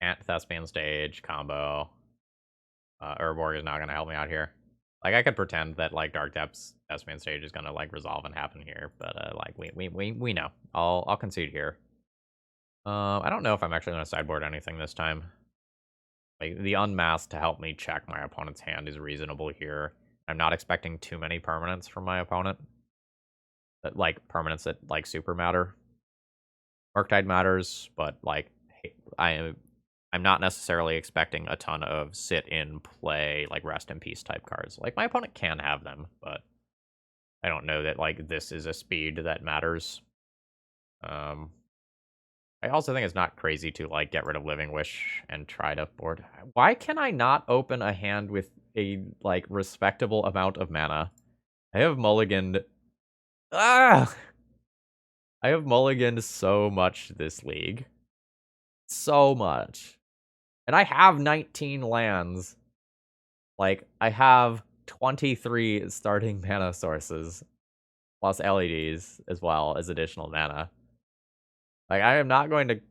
Can't Thespian stage, combo. Urborg is not going to help me out here. Like, I could pretend that, like, Dark Depths Thespian stage is going to, like, resolve and happen here. But, like, we know. I'll concede here. I don't know if I'm actually going to sideboard anything this time. Like, the Unmasked to help me check my opponent's hand is reasonable here. I'm not expecting too many permanents from my opponent. That, like, permanents that, like, super matter. Murktide matters, but, like, I'm not necessarily expecting a ton of sit-in play, like, Rest in Peace type cards. Like, my opponent can have them, but I don't know that, like, this is a speed that matters. I also think it's not crazy to, like, get rid of Living Wish and try to board. Why can I not open a hand with a, like, respectable amount of mana? I have mulliganed. Ah! I have mulliganed so much this league. So much. And I have 19 lands. Like, I have 23 starting mana sources, plus LEDs as well as additional mana. Like, I am not going to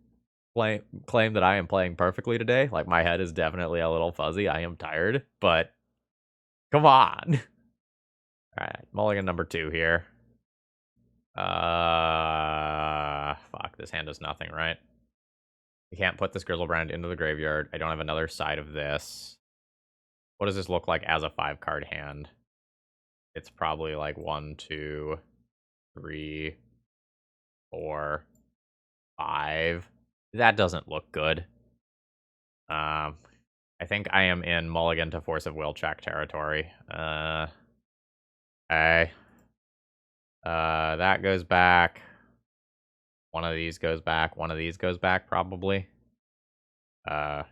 claim that I am playing perfectly today. Like, my head is definitely a little fuzzy. I am tired, but come on. Alright, mulligan number 2 here. Fuck, this hand does nothing, right? I can't put this Grizzlebrand into the graveyard. I don't have another side of this. What does this look like as a 5-card hand? It's probably like 1, 2, 3, 4, 5. That doesn't look good. Um, I think I am in mulligan to force of will check territory. Okay. That goes back. One of these goes back. One of these goes back, probably. Uh,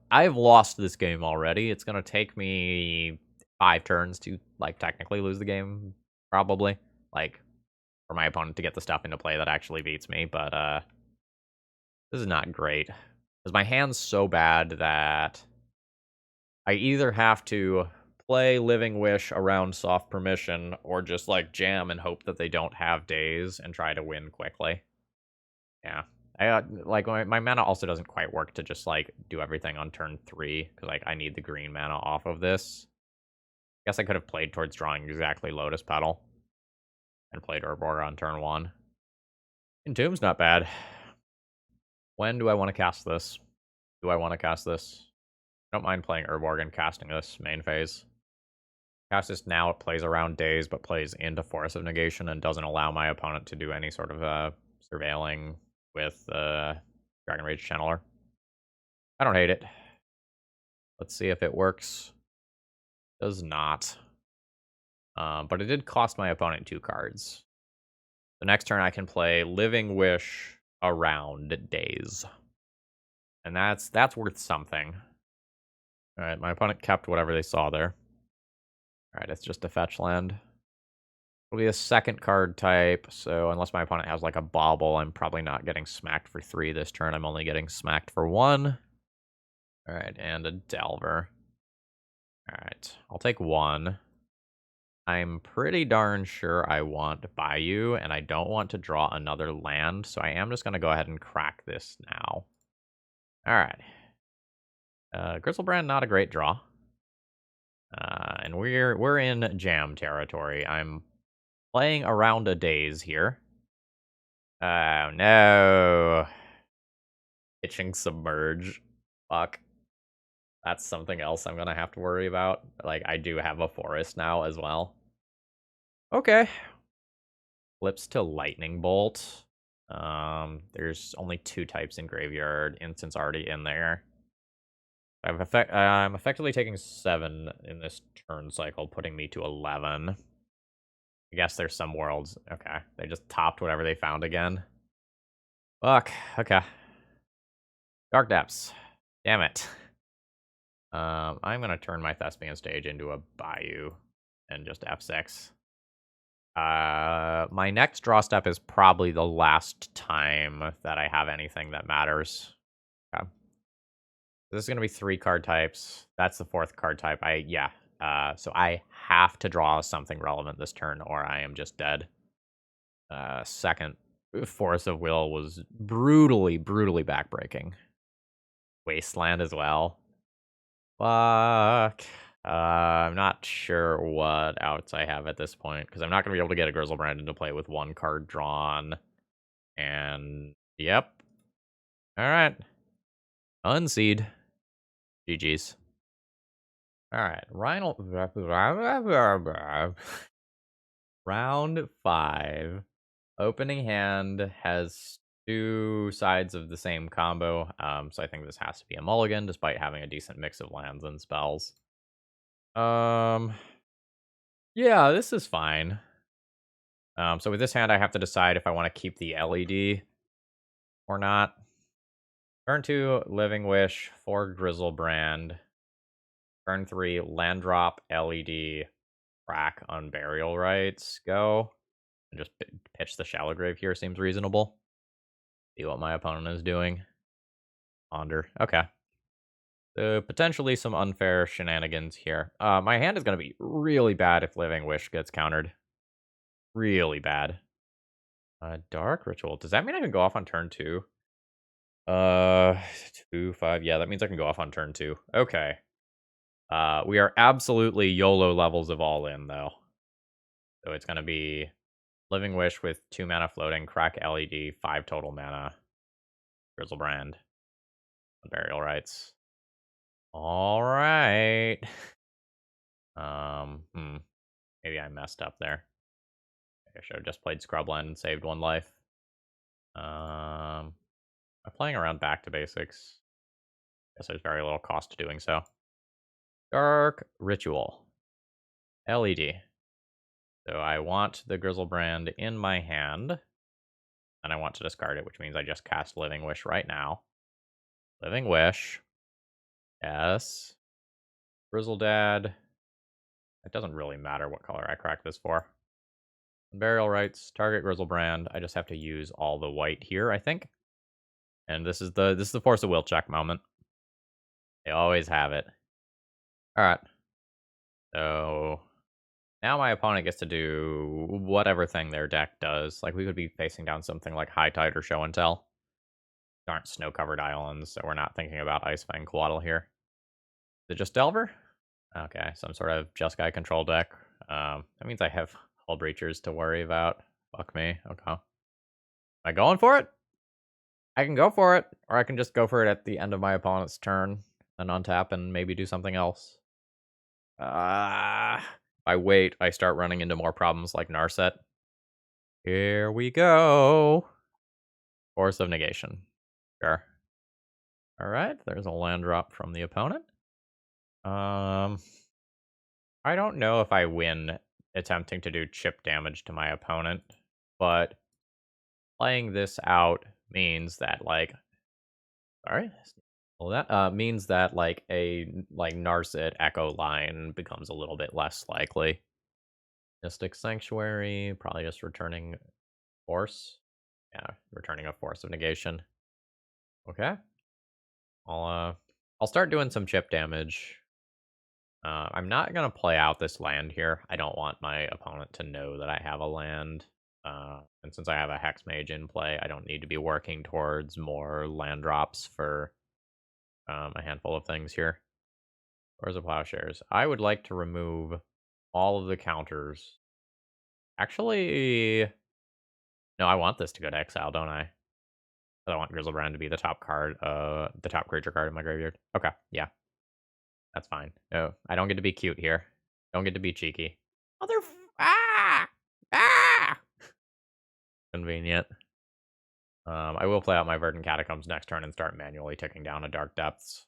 I've lost this game already. It's gonna take me 5 turns to, like, technically lose the game, probably. Like, for my opponent to get the stuff into play that actually beats me, but, this is not great. Because my hand's so bad that I either have to play Living Wish around soft permission, or just, like, jam and hope that they don't have days and try to win quickly. Yeah. Like, my mana also doesn't quite work to just, like, do everything on turn 3, because, like, I need the green mana off of this. Guess I could have played towards drawing exactly Lotus Petal, and played Urborg on turn 1. Entomb's not bad. When do I want to cast this? Do I want to cast this? I don't mind playing Urborg and casting this main phase. Cast this now, it plays around days, but plays into Force of Negation and doesn't allow my opponent to do any sort of surveilling with Dragon Rage Channeler. I don't hate it. Let's see if it works. Does not. But it did cost my opponent 2 cards. The next turn I can play Living Wish around days. And that's worth something. Alright, my opponent kept whatever they saw there. Alright, it's just a fetch land. It'll be a second card type, so unless my opponent has like a bauble, I'm probably not getting smacked for 3 this turn. I'm only getting smacked for 1. Alright, and a Delver. Alright, I'll take 1. I'm pretty darn sure I want Bayou, and I don't want to draw another land, so I am just going to go ahead and crack this now. Alright. Grizzlebrand, not a great draw. And we're in jam territory. I'm playing around a daze here. Oh, no. Itching Submerge. Fuck. That's something else I'm gonna have to worry about. Like, I do have a forest now as well. Okay. Flips to Lightning Bolt. There's only 2 types in Graveyard. Instant's already in there. I'm effectively taking 7 in this turn cycle, putting me to 11. I guess there's some worlds. Okay, they just topped whatever they found again. Fuck, okay. Dark Depths. Damn it. I'm gonna turn my Thespian stage into a Bayou and just F6. My next draw step is probably the last time that I have anything that matters. Okay. This is gonna be 3 card types. That's the 4th card type. So I have to draw something relevant this turn, or I am just dead. Second, Force of Will was brutally backbreaking. Wasteland as well. Fuck. I'm not sure what outs I have at this point, because I'm not going to be able to get a Grizzlebrand into play with 1 card drawn. And, yep. Alright. Unseed. GG's. Alright. Round 5. Opening hand has 2 sides of the same combo, so I think this has to be a mulligan, despite having a decent mix of lands and spells. Yeah, this is fine. So with this hand, I have to decide if I want to keep the LED or not. Turn 2, Living Wish, 4 Grizzlebrand. Turn 3, land drop, LED, crack on Burial Rites. Go. And just pitch the Shallow Grave here seems reasonable. See what my opponent is doing. Ponder. Okay. So potentially some unfair shenanigans here. My hand is going to be really bad if Living Wish gets countered. Really bad. Dark Ritual. Does that mean I can go off on turn 2? 2, 5. Yeah, that means I can go off on turn 2. Okay. We are absolutely YOLO levels of all in, though. So it's going to be Living Wish with 2 mana floating, crack LED, 5 total mana, Grizzlebrand, Burial Rites. All right. Maybe I messed up there. I should have just played Scrubland and saved 1 life. I'm playing around back to basics. Guess there's very little cost to doing so. Dark Ritual. LED. So I want the Grizzlebrand in my hand. And I want to discard it, which means I just cast Living Wish right now. Living Wish. Yes. Grizzledad. It doesn't really matter what color I crack this for. Burial Rites, target Grizzlebrand. I just have to use all the white here, I think. And this is the Force of Will check moment. They always have it. Alright. So now my opponent gets to do whatever thing their deck does. Like, we could be facing down something like High Tide or Show and Tell. There aren't snow-covered islands, so we're not thinking about Ice Fang Coatl here. Is it just Delver? Okay, some sort of Jeskai control deck. That means I have Hull Breachers to worry about. Fuck me. Okay. Am I going for it? I can go for it, or I can just go for it at the end of my opponent's turn and untap and maybe do something else. If I wait, I start running into more problems like Narset. Here we go. Force of Negation. Sure. Alright, there's a land drop from the opponent. I don't know if I win attempting to do chip damage to my opponent, but playing this out means that, like, sorry, well, that means that like a Narset Echo line becomes a little bit less likely. Mystic Sanctuary, probably just returning Force. Yeah, returning a Force of Negation. Okay, I'll start doing some chip damage. I'm not gonna play out this land here. I don't want my opponent to know that I have a land. And since I have a Hexmage in play, I don't need to be working towards more land drops for a handful of things here. Where's the Plowshares? I would like to remove all of the counters. Actually, no, I want this to go to exile, don't I? I want Grizzlebrand to be the top card, the top creature card in my graveyard. Okay, yeah. That's fine. No, I don't get to be cute here. Don't get to be cheeky. Mother... Ah! Ah! Convenient. I will play out my Verdant Catacombs next turn and start manually ticking down a Dark Depths.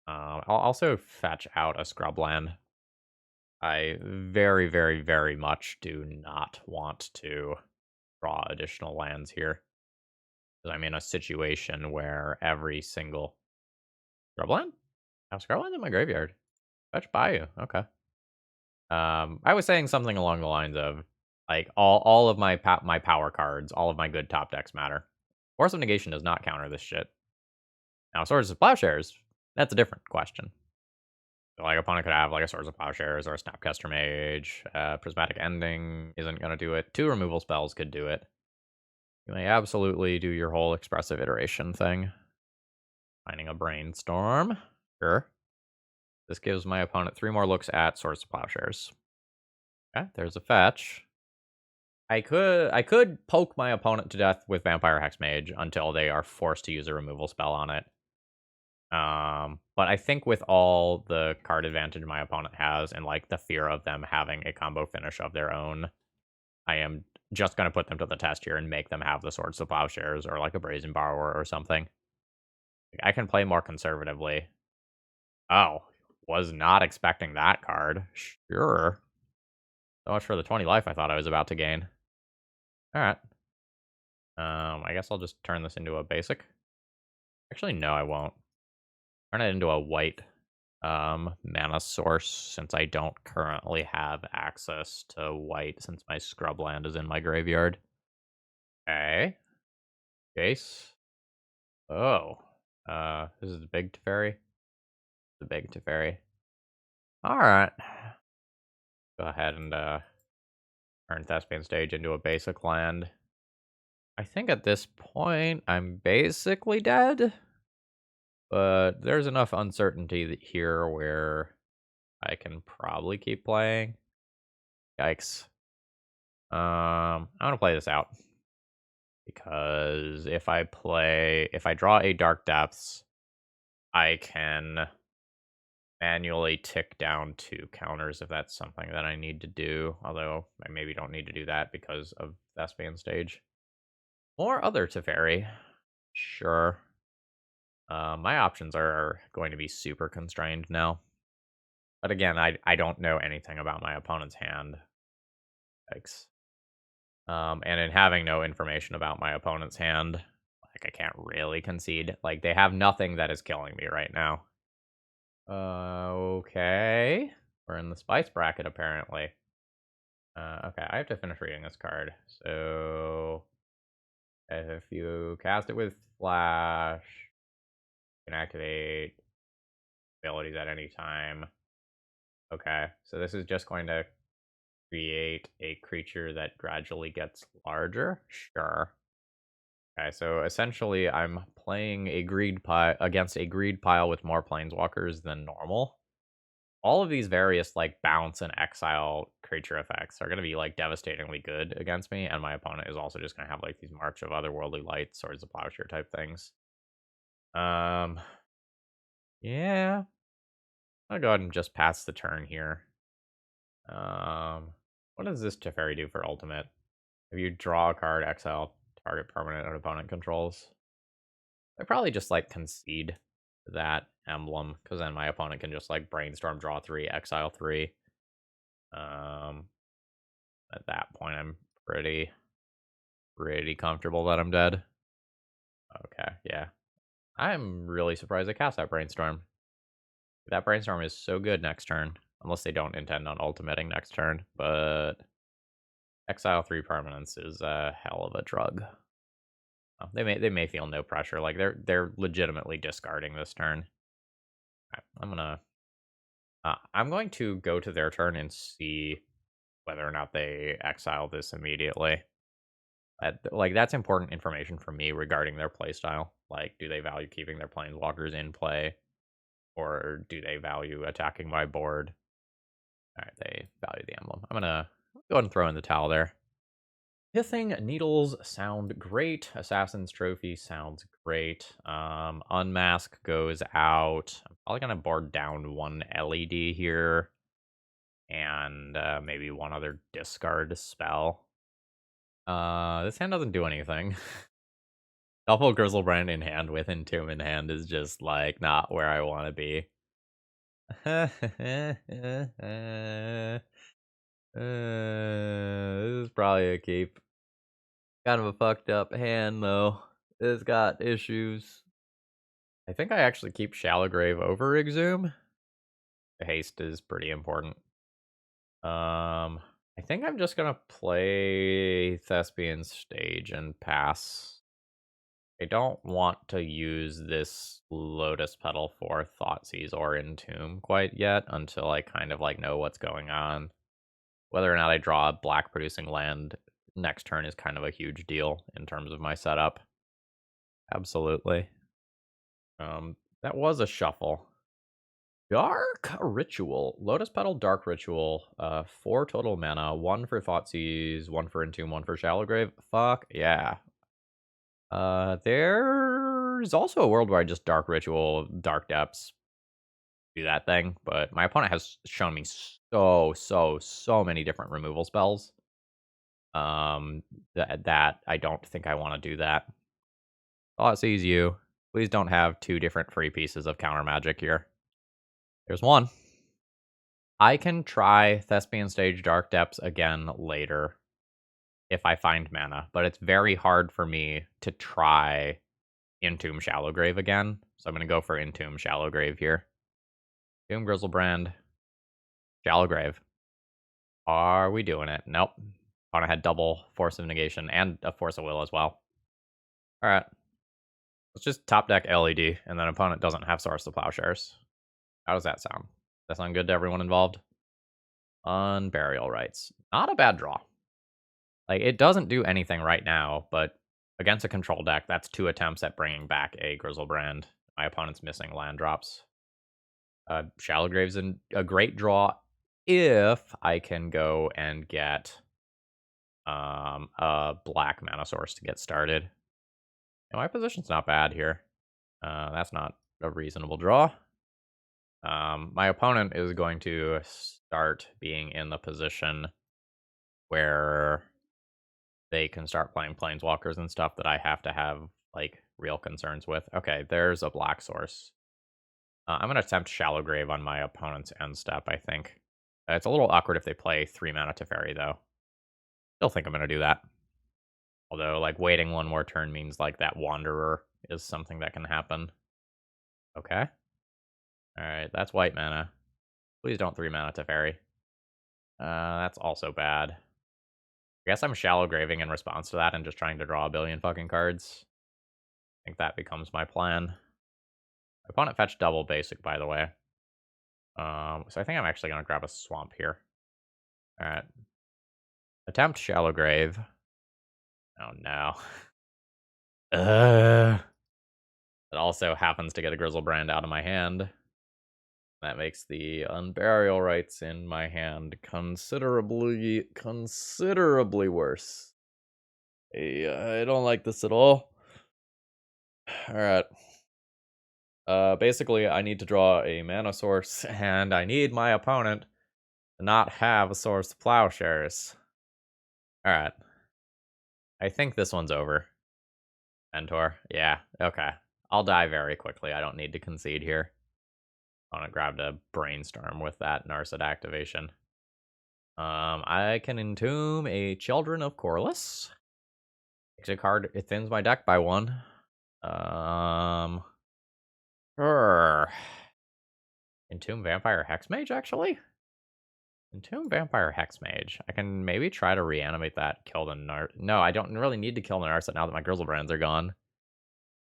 I'll also fetch out a Scrubland. I very, very, very much do not want to draw additional lands here. I'm in a situation where every single... Scrubland? I have Scrubland in my graveyard. Fetch Bayou. Okay. I was saying something along the lines of, like, all of my power cards, all of my good top decks matter. Force of Negation does not counter this shit. Now, Swords of Plowshares, that's a different question. So, like, opponent could have, like, a Swords of Plowshares or a Snapcaster Mage. Prismatic Ending isn't going to do it. 2 removal spells could do it. You may absolutely do your whole expressive iteration thing. Finding a Brainstorm. Sure. This gives my opponent 3 more looks at Swords of Plowshares. Okay, there's a fetch. I could poke my opponent to death with Vampire Hexmage until they are forced to use a removal spell on it. But I think with all the card advantage my opponent has and, like, the fear of them having a combo finish of their own, I am just going to put them to the test here and make them have the Swords to Plowshares or, like, a Brazen Borrower or something. I can play more conservatively. Oh, was not expecting that card. Sure. So much for the 20 life I thought I was about to gain. Alright. I guess I'll just turn this into a basic. Actually, no, I won't. Turn it into a white mana source, since I don't currently have access to white, since my Scrubland is in my graveyard. Okay. Jace. Oh. This is the big Teferi. The big Teferi. Alright. Go ahead and turn Thespian Stage into a basic land. I think at this point, I'm basically dead. But there's enough uncertainty here where I can probably keep playing. Yikes. I'm gonna play this out. Because if I draw a Dark Depths, I can manually tick down 2 counters if that's something that I need to do, although I maybe don't need to do that because of Thespian stage. Or other Teferi. Sure. My options are going to be super constrained now. But again, I don't know anything about my opponent's hand. Yikes. And in having no information about my opponent's hand, like I can't really concede. Like they have nothing that is killing me right now. Okay. We're in the spice bracket apparently. Okay, I have to finish reading this card. So if you cast it with flash, you can activate abilities at any time. Okay, so this is just going to create a creature that gradually gets larger. Sure. Okay, so essentially I'm playing a greed pile against a greed pile with more planeswalkers than normal. All of these various like bounce and exile creature effects are going to be like devastatingly good against me, and my opponent is also just going to have like these March of Otherworldly Light, Swords of Plowshare type things. Yeah, I'll go ahead and just pass the turn here. What does this Teferi do for ultimate? If you draw a card, exile target permanent an opponent controls. I probably just like concede that emblem because then my opponent can just like brainstorm, draw 3, exile 3. At that point, I'm pretty comfortable that I'm dead. Okay, yeah. I'm really surprised I cast that brainstorm. That brainstorm is so good next turn, unless they don't intend on ultimating next turn. But exile 3 permanents is a hell of a drug. Oh, they may feel no pressure, like they're legitimately discarding this turn. Okay, I'm going to go to their turn and see whether or not they exile this immediately. Like that's important information for me regarding their playstyle. Like, do they value keeping their planeswalkers in play, or do they value attacking my board? All right, they value the emblem. I'm gonna go ahead and throw in the towel there. Pithing Needles sound great. Assassin's Trophy sounds great. Unmask goes out. I'm probably gonna board down 1 LED here, and maybe one other discard spell. This hand doesn't do anything. Double Grizzlebrand in hand with Entomb in hand is just like not where I want to be. This is probably a keep. Kind of a fucked up hand though. It's got issues. I think I actually keep Shallowgrave over Exhume. The haste is pretty important. I think I'm just gonna play Thespian stage and pass. I don't want to use this Lotus Petal for Thoughtseize or Entomb quite yet until I kind of like know what's going on. Whether or not I draw a black producing land next turn is kind of a huge deal in terms of my setup. Absolutely. That was a shuffle. Dark Ritual. Lotus Petal Dark Ritual. 4 total mana, 1 for Thoughtseize, 1 for Entomb, 1 for Shallowgrave. Fuck yeah. There's also a world where I just Dark Ritual, Dark Depths, do that thing, but my opponent has shown me so many different removal spells. That I don't think I want to do that. Thought sees you. Please don't have 2 different free pieces of counter magic here. There's one. I can try Thespian Stage Dark Depths again later if I find mana, but it's very hard for me to try Entomb Shallowgrave again. So I'm going to go for Entomb Shallowgrave here. Doom Grizzlebrand. Shallowgrave. Are we doing it? Nope. Opponent had double Force of Negation and a Force of Will as well. Alright. Let's just top deck LED, and then opponent doesn't have Swords to Plowshares. How does that sound? That sound good to everyone involved? Unburial Rites. Not a bad draw. Like, it doesn't do anything right now, but against a control deck, that's 2 attempts at bringing back a Grizzlebrand. My opponent's missing land drops. Shallowgrave's a great draw if I can go and get a black mana source to get started. And my position's not bad here. That's not a reasonable draw. My opponent is going to start being in the position where they can start playing planeswalkers and stuff that I have to have, like, real concerns with. Okay, there's a black source. I'm going to attempt Shallow Grave on my opponent's end step, I think. It's a little awkward if they play 3 mana Teferi, though. Still think I'm going to do that. Although, like, waiting one more turn means, like, that Wanderer is something that can happen. Okay. Alright, that's white mana. Please don't 3 mana Teferi. That's also bad. I guess I'm Shallow Graving in response to that and just trying to draw a billion fucking cards. I think that becomes my plan. My opponent fetched double basic, by the way. So I think I'm actually going to grab a swamp here. Alright. Attempt Shallow Grave. Oh no. It also happens to get a Grizzlebrand out of my hand. That makes the Unburial Rites in my hand considerably worse. I don't like this at all. Alright. Basically, I need to draw a mana source, and I need my opponent to not have a source of plowshares. Alright. I think this one's over. Mentor. Yeah, okay. I'll die very quickly. I don't need to concede here. Opponent grabbed a Brainstorm with that Narset activation. I can entomb a Children of Corliss. Takes a card, it thins my deck by 1. Entomb Vampire Hexmage, actually? Entomb Vampire Hexmage. I can maybe try to reanimate that, kill the No, I don't really need to kill the Narset now that my Grizzlebrands are gone.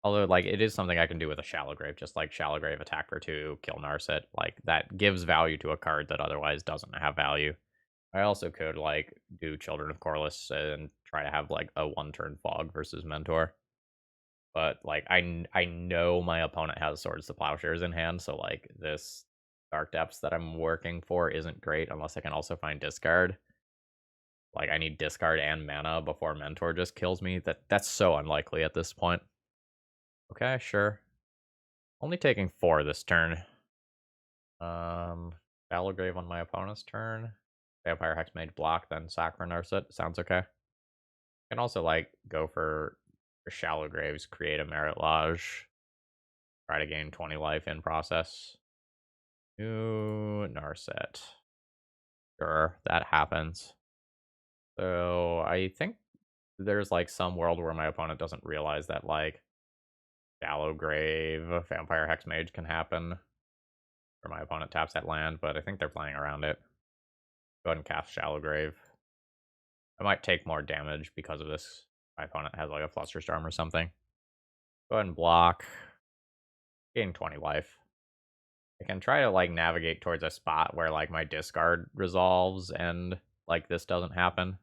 Although, like, it is something I can do with a Shallow Grave, just like Shallow Grave attack for 2, kill Narset. Like, that gives value to a card that otherwise doesn't have value. I also could, like, do Children of Corliss and try to have, like, a 1-turn Fog versus Mentor. But, like, I know my opponent has Swords to Plowshares in hand, so, like, this Dark Depths that I'm working for isn't great unless I can also find discard. Like, I need discard and mana before Mentor just kills me. That's so unlikely at this point. Okay, sure. Only taking 4 this turn. Shallow Grave on my opponent's turn. Vampire Hexmage block, then Sacra Narset. Sounds okay. I can also, like, go for Shallow Graves, create a Merit Lodge. Try to gain 20 life in process. New Narset. Sure, that happens. So I think there's, like, some world where my opponent doesn't realize that, like, Shallow Grave, Vampire Hexmage can happen. Or my opponent taps that land, but I think they're playing around it. Go ahead and cast Shallow Grave. I might take more damage because of this. My opponent has, like, a Flusterstorm or something. Go ahead and block. Gain 20 life. I can try to, like, navigate towards a spot where, like, my discard resolves and, like, this doesn't happen.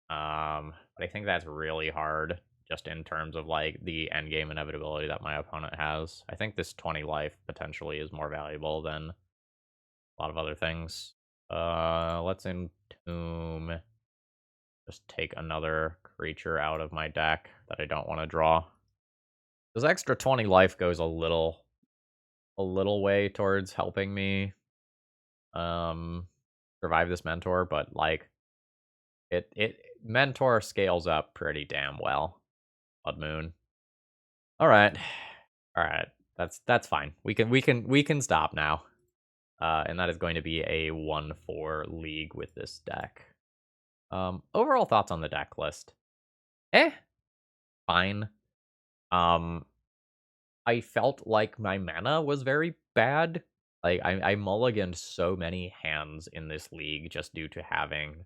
But I think that's really hard, just in terms of, like, the endgame inevitability that my opponent has. I think this 20 life potentially is more valuable than a lot of other things. Let's entomb. Just take another creature out of my deck that I don't want to draw. This extra 20 life goes a little way towards helping me survive this Mentor, but, like, it Mentor scales up pretty damn well. Blood Moon. All right. That's fine. We can stop now. And that is going to be a 1-4 league with this deck. Overall thoughts on the deck list. Fine. I felt like my mana was very bad. Like, I mulliganed so many hands in this league just due to having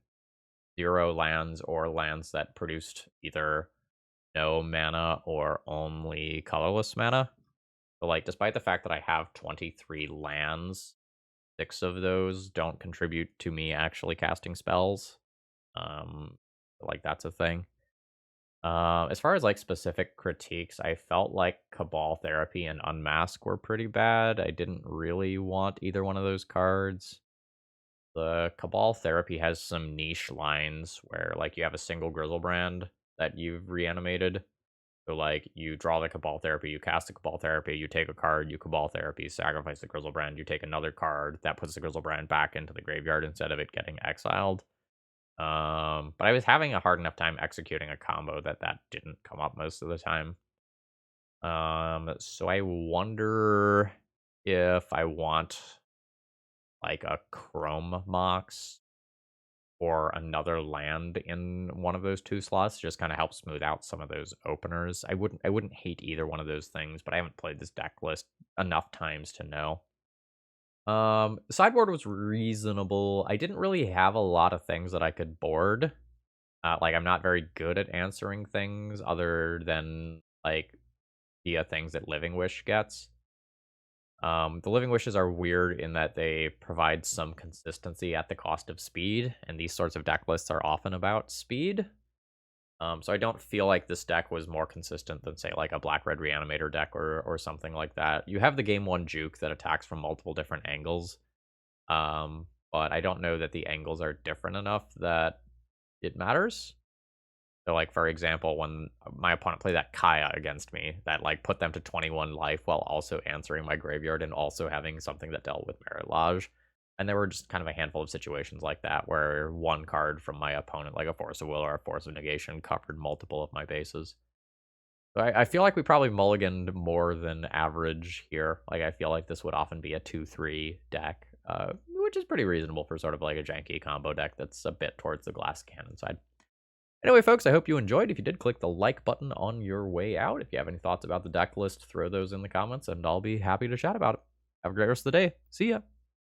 0 lands or lands that produced either no mana or only colorless mana. So, like, despite the fact that I have 23 lands, 6 of those don't contribute to me actually casting spells. Like, that's a thing. As far as, like, specific critiques, I felt like Cabal Therapy and Unmask were pretty bad. I didn't really want either one of those cards. The Cabal Therapy has some niche lines where, like, you have a single Grizzlebrand that you've reanimated, So, like, you draw the Cabal Therapy, you cast the Cabal Therapy, you take a card, you Cabal Therapy, sacrifice the Grizzlebrand, you take another card, that puts the Grizzlebrand back into the graveyard instead of it getting exiled. But I was having a hard enough time executing a combo that didn't come up most of the time. So I wonder if I want, like, a Chrome Mox or another land in one of those 2 slots, just kind of help smooth out some of those openers. I wouldn't hate either one of those things, but I haven't played this deck list enough times to know. Sideboard was reasonable. I didn't really have a lot of things that I could board. Like, I'm not very good at answering things other than, like, via things that Living Wish gets. The Living Wishes are weird in that they provide some consistency at the cost of speed, and these sorts of deck lists are often about speed. So I don't feel like this deck was more consistent than, say, like a Black-Red Reanimator deck or something like that. You have the Game 1 Juke that attacks from multiple different angles, but I don't know that the angles are different enough that it matters. So, like, for example, when my opponent played that Kaya against me, that, like, put them to 21 life while also answering my graveyard and also having something that dealt with Merilage. And there were just kind of a handful of situations like that where one card from my opponent, like a Force of Will or a Force of Negation, covered multiple of my bases. So I feel like we probably mulliganed more than average here. Like, I feel like this would often be a 2-3 deck, which is pretty reasonable for sort of like a janky combo deck that's a bit towards the glass cannon side. Anyway, folks, I hope you enjoyed. If you did, click the like button on your way out. If you have any thoughts about the deck list, throw those in the comments, and I'll be happy to chat about it. Have a great rest of the day. See ya!